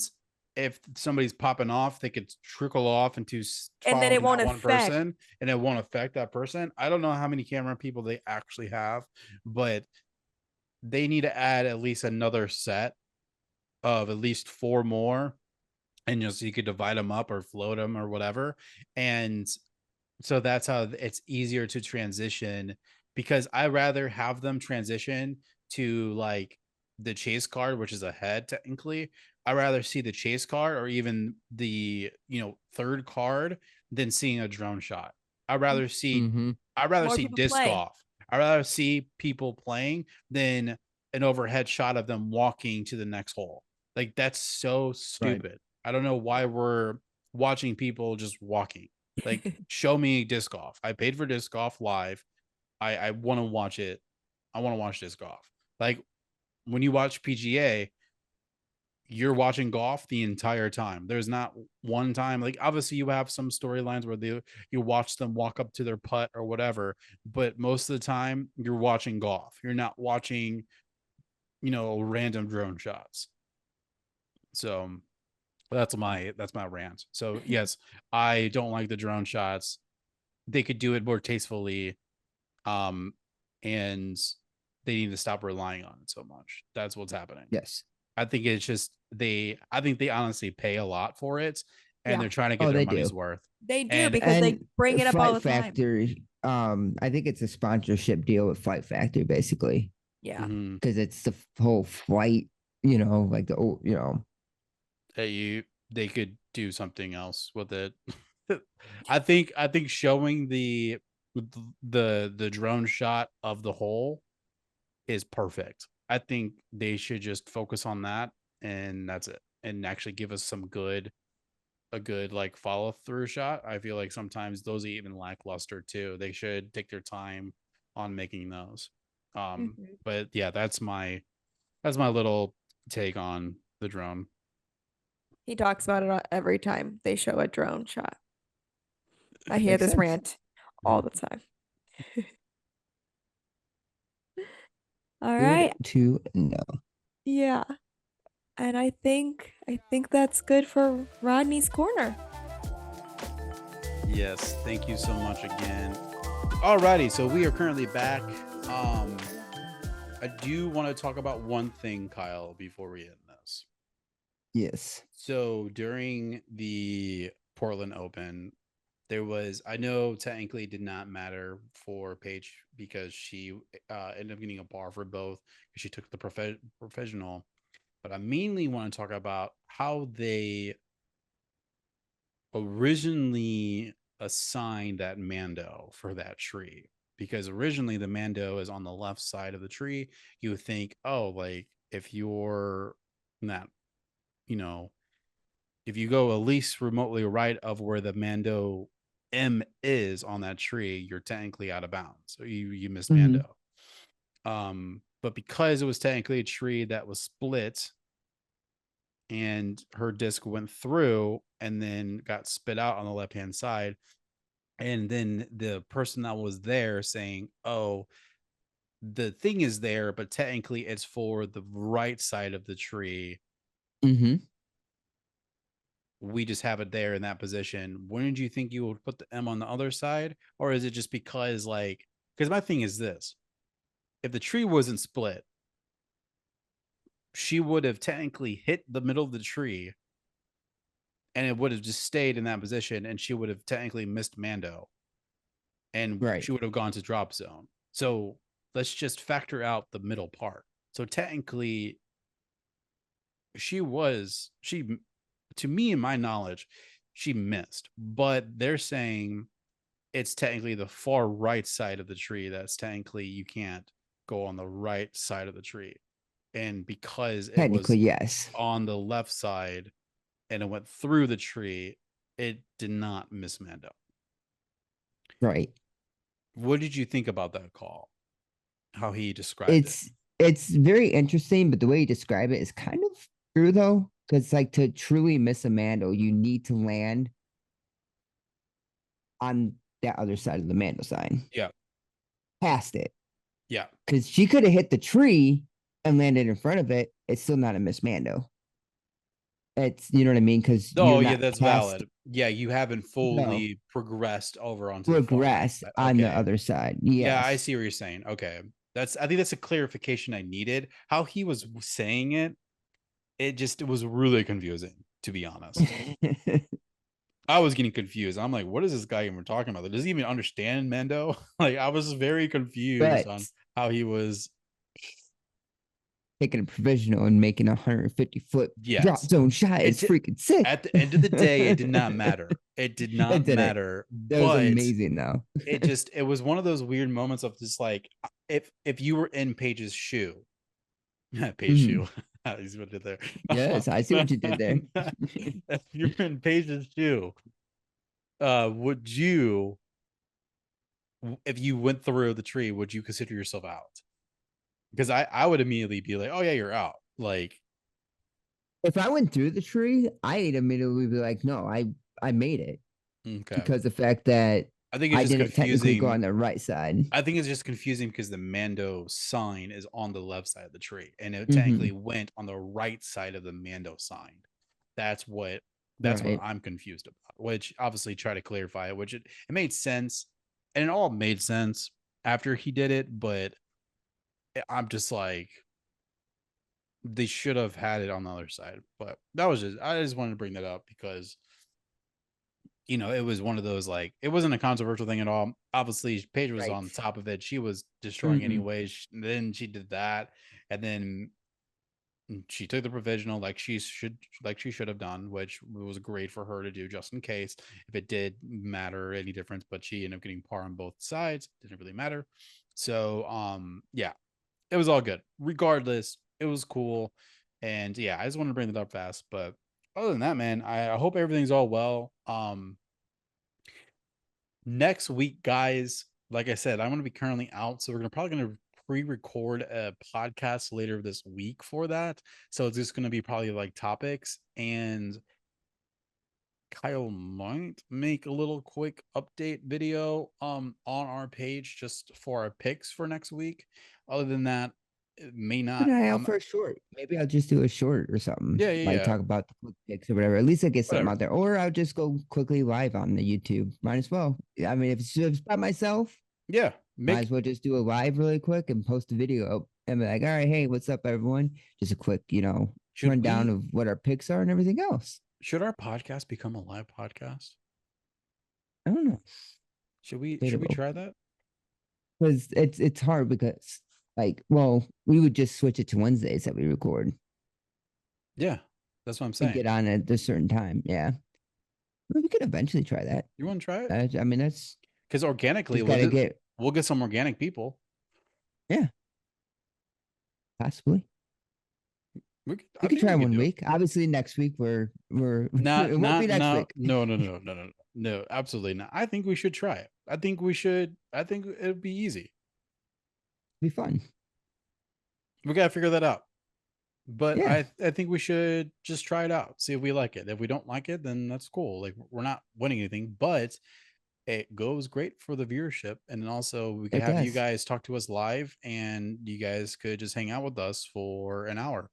if somebody's popping off, they could trickle off into and then it won't one person, and it won't affect that person. I don't know how many camera people they actually have, but they need to add at least another set of at least 4 more, and you could divide them up or float them or whatever. And so that's how it's easier to transition, because I rather have them transition to like the chase card, which is a head technically. I rather see the chase card or even the third card than seeing a drone shot. I'd rather see disc golf. I'd rather see people playing than an overhead shot of them walking to the next hole. Like that's so stupid. Right. I don't know why we're watching people just walking. Like, show me disc golf. I paid for disc golf live. I want to watch it. I want to watch disc golf. Like when you watch PGA, you're watching golf the entire time. There's not one time, like obviously you have some storylines where you watch them walk up to their putt or whatever, but most of the time you're watching golf. You're not watching, random drone shots. So that's my rant. So yes, I don't like the drone shots. They could do it more tastefully, and they need to stop relying on it so much. That's what's happening. Yes, I think it's just I think they honestly pay a lot for it, and they're trying to get their money's worth. They do, because they bring it up all the Factory, time. I think it's a sponsorship deal with Flight Factory, basically. Yeah, because it's the whole flight. Like the they could do something else with it. I think showing the drone shot of the hole is perfect. I think they should just focus on that, and that's it, and actually give us a good like follow through shot. I feel like sometimes those are even lackluster too. They should take their time on making those. Mhm. But yeah, that's my little take on the drone. He talks about it every time they show a drone shot. I hear Makes this sense. rant all the time. All Good right. to know. Yeah. And I think that's good for Rodney's corner. Yes, thank you so much again. Alrighty, so we are currently back. I do want to talk about one thing, Kyle, before we end this. Yes. So during the Portland Open, there was, I know technically it did not matter for Paige because she ended up getting a bar for both because she took the professional. But I mainly want to talk about how they originally assigned that Mando for that tree. Because originally the Mando is on the left side of the tree. You would think, oh, like if you're not, you know, if you go at least remotely right of where the Mando M is on that tree, you're technically out of bounds. So you missed Mhm. Mando. But because it was technically a tree that was split and her disc went through and then got spit out on the left hand side, and then the person that was there saying, oh, the thing is there, but technically it's for the right side of the tree, Mhm. we just have it there in that position. Wouldn't you think you would put the M on the other side? Or is it just because, like, because my thing is this, if the tree wasn't split, she would have technically hit the middle of the tree and it would have just stayed in that position and she would have technically missed Mando and Right. she would have gone to drop zone. So let's just factor out the middle part. So technically, she to me, in my knowledge, she missed, but they're saying it's technically the far right side of the tree that's technically you can't go on the right side of the tree. And because it was Technically, yes. on the left side and it went through the tree, it did not miss Mando. Right. What did you think about that call? How he described it? It's very interesting, but the way you describe it is kind of true though, because like to truly miss a Mando, you need to land on that other side of the Mando sign, Yeah. past it, Yeah. because she could have hit the tree and landed in front of it. It's still not a miss Mando. It's you know what I mean, because you're Oh, yeah, not that's past valid. Yeah, you haven't no fully progressed over onto the far right regress side. on the Okay. other side. Yeah, I Yes. see what you're saying. Okay. I think that's a clarification I needed. How he was saying it, it was really confusing, to be honest. I was getting confused. I'm like, what is this guy even talking about? Does he even understand Mendo? Like, I was very confused but on how he was. taking a provisional and making a 150-foot drop Yes. zone shot is It freaking sick. at the end of the day, it did not matter. It did It not did it. matter. That was But amazing though. it was one of those weird moments of just like if you were in Paige's shoe, Paige Mhm. shoe. He's what did there. Yes, I see what you did there. If you're in Paige's shoe, would you, if you went through the tree, would you consider yourself out? Because I would immediately be like, oh yeah, you're out. Like, If I went through the tree, I'd immediately be like, no, I made it okay. because the fact that I think it's I just didn't technically go confusing. on the right side. I think it's just confusing because the Mando sign is on the left side of the tree, and it technically Hmm. went on the right side of the Mando sign. That's what that's what Right. I'm confused about. Which obviously try to clarify it, which it made sense, and it all made sense after he did it. But I'm just like they should have had it on the other side. But that was just I just wanted to bring that up because it was one of those like it wasn't a controversial thing at all. Obviously, Paige was Right. on top of it. She was destroying Hmm. anyways. Then she did that, and then she took the provisional like she should have done, which was great for her to do just in case if it did matter any difference. But she ended up getting par on both sides. Didn't really matter. So yeah. it was all good. Regardless, it was cool. And yeah, I just wanted to bring that up fast. But other than that, man, I hope everything's all well. Next week, guys, like I said, I'm gonna be currently out, so we're probably gonna pre-record a podcast later this week for that. So it's just gonna be probably like topics, and Kyle might make a little quick update video on our page just for our picks for next week. Other than that, it may Keep not. an eye out for a short. Maybe I'll just do a short or something. Yeah, yeah, Like yeah. talk about the quick picks or whatever. At least I get something Whatever. out there. Or I'll just go quickly live on the YouTube. Might as well. I mean, if it's by myself, Yeah. might as well just do a live really quick and post a video and be like, all right, hey, what's up, everyone? Just a quick, rundown of what our picks are and everything else. Should our podcast become a live podcast? I don't know. Should we try that? Because it's hard because we would just switch it to Wednesdays that we record. Yeah, that's what I'm And saying. get on at a certain time. Yeah. Well, we could eventually try that. You want to try it? I mean, that's because organically we'll get some organic people. Yeah. Possibly. We could try one week. Obviously, next week we're not it won't be next week. No, absolutely not. I think we should try it. I think it'd be easy. Be fun. We gotta figure that out. But Yeah. I think we should just try it out, see if we like it. If we don't like it, then that's cool. Like we're not winning anything, but it goes great for the viewership. And then also we could have you guys talk to us live, and you guys could just hang out with us for an hour.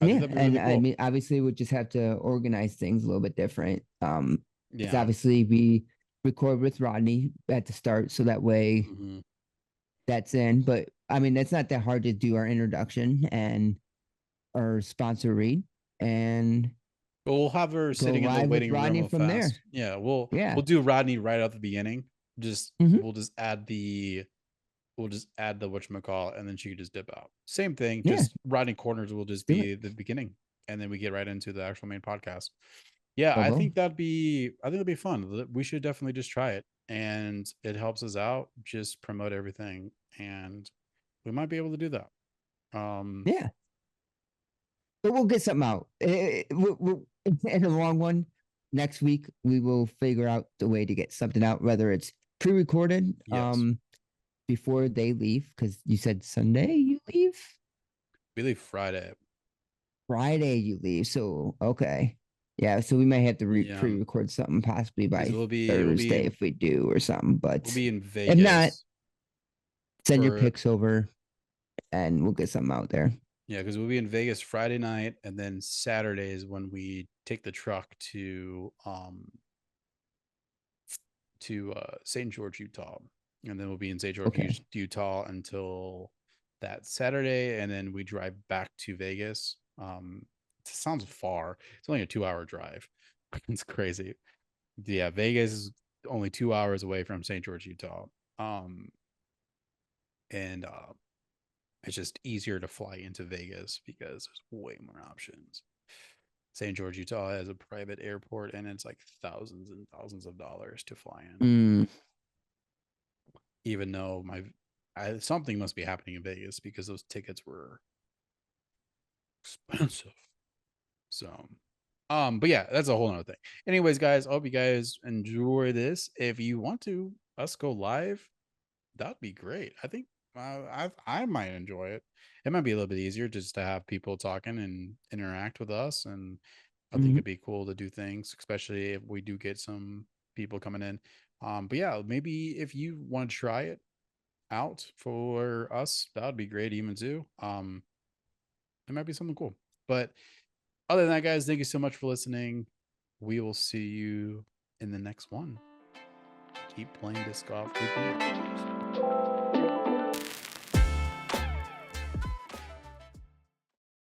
Yeah, and I mean, obviously, we just have to organize things a little bit different. Because obviously we record with Rodney at the start, so that way that's in. But I mean, that's not that hard to do our introduction and our sponsor read, and we'll have her sitting in the waiting room from there. Yeah, we'll do Rodney right at the beginning. We'll just add the whatchamacallit, and then she could just dip out. Same thing, just Rodney Corners will just be the beginning, and then we get right into the actual main podcast. Yeah, I think that'd be fun. We should definitely just try it, and it helps us out, just promote everything, and we might be able to do that. Yeah. But we'll get something out. We'll, in the long one, next week we will figure out the way to get something out, whether it's pre-recorded, before they leave, because you said Sunday you leave? We leave Friday. Friday you leave. So okay. Yeah, so we might have to pre-record something possibly by Thursday if we do or something. But we'll be in Vegas. If not, send your picks over and we'll get something out there. Yeah, because we'll be in Vegas Friday night, and then Saturday is when we take the truck to St. George, Utah. And then we'll be in St. George, Utah until that Saturday, and then we drive back to Vegas. It sounds far. It's only a 2-hour drive. It's crazy. Yeah, Vegas is only 2 hours away from St. George, Utah. And it's just easier to fly into Vegas because there's way more options. St. George, Utah has a private airport, and it's like thousands and thousands of dollars to fly in. Even though something must be happening in Vegas because those tickets were expensive. So, but yeah, that's a whole nother thing. Anyways, guys, I hope you guys enjoy this. If you want us go live, that'd be great. I think I might enjoy it. It might be a little bit easier just to have people talking and interact with us, and I think it'd be cool to do things, especially if we do get some people coming in. But yeah, maybe if you want to try it out for us, that would be great even too. It might be something cool. But other than that, guys, thank you so much for listening. We will see you in the next one. Keep playing disc golf with me.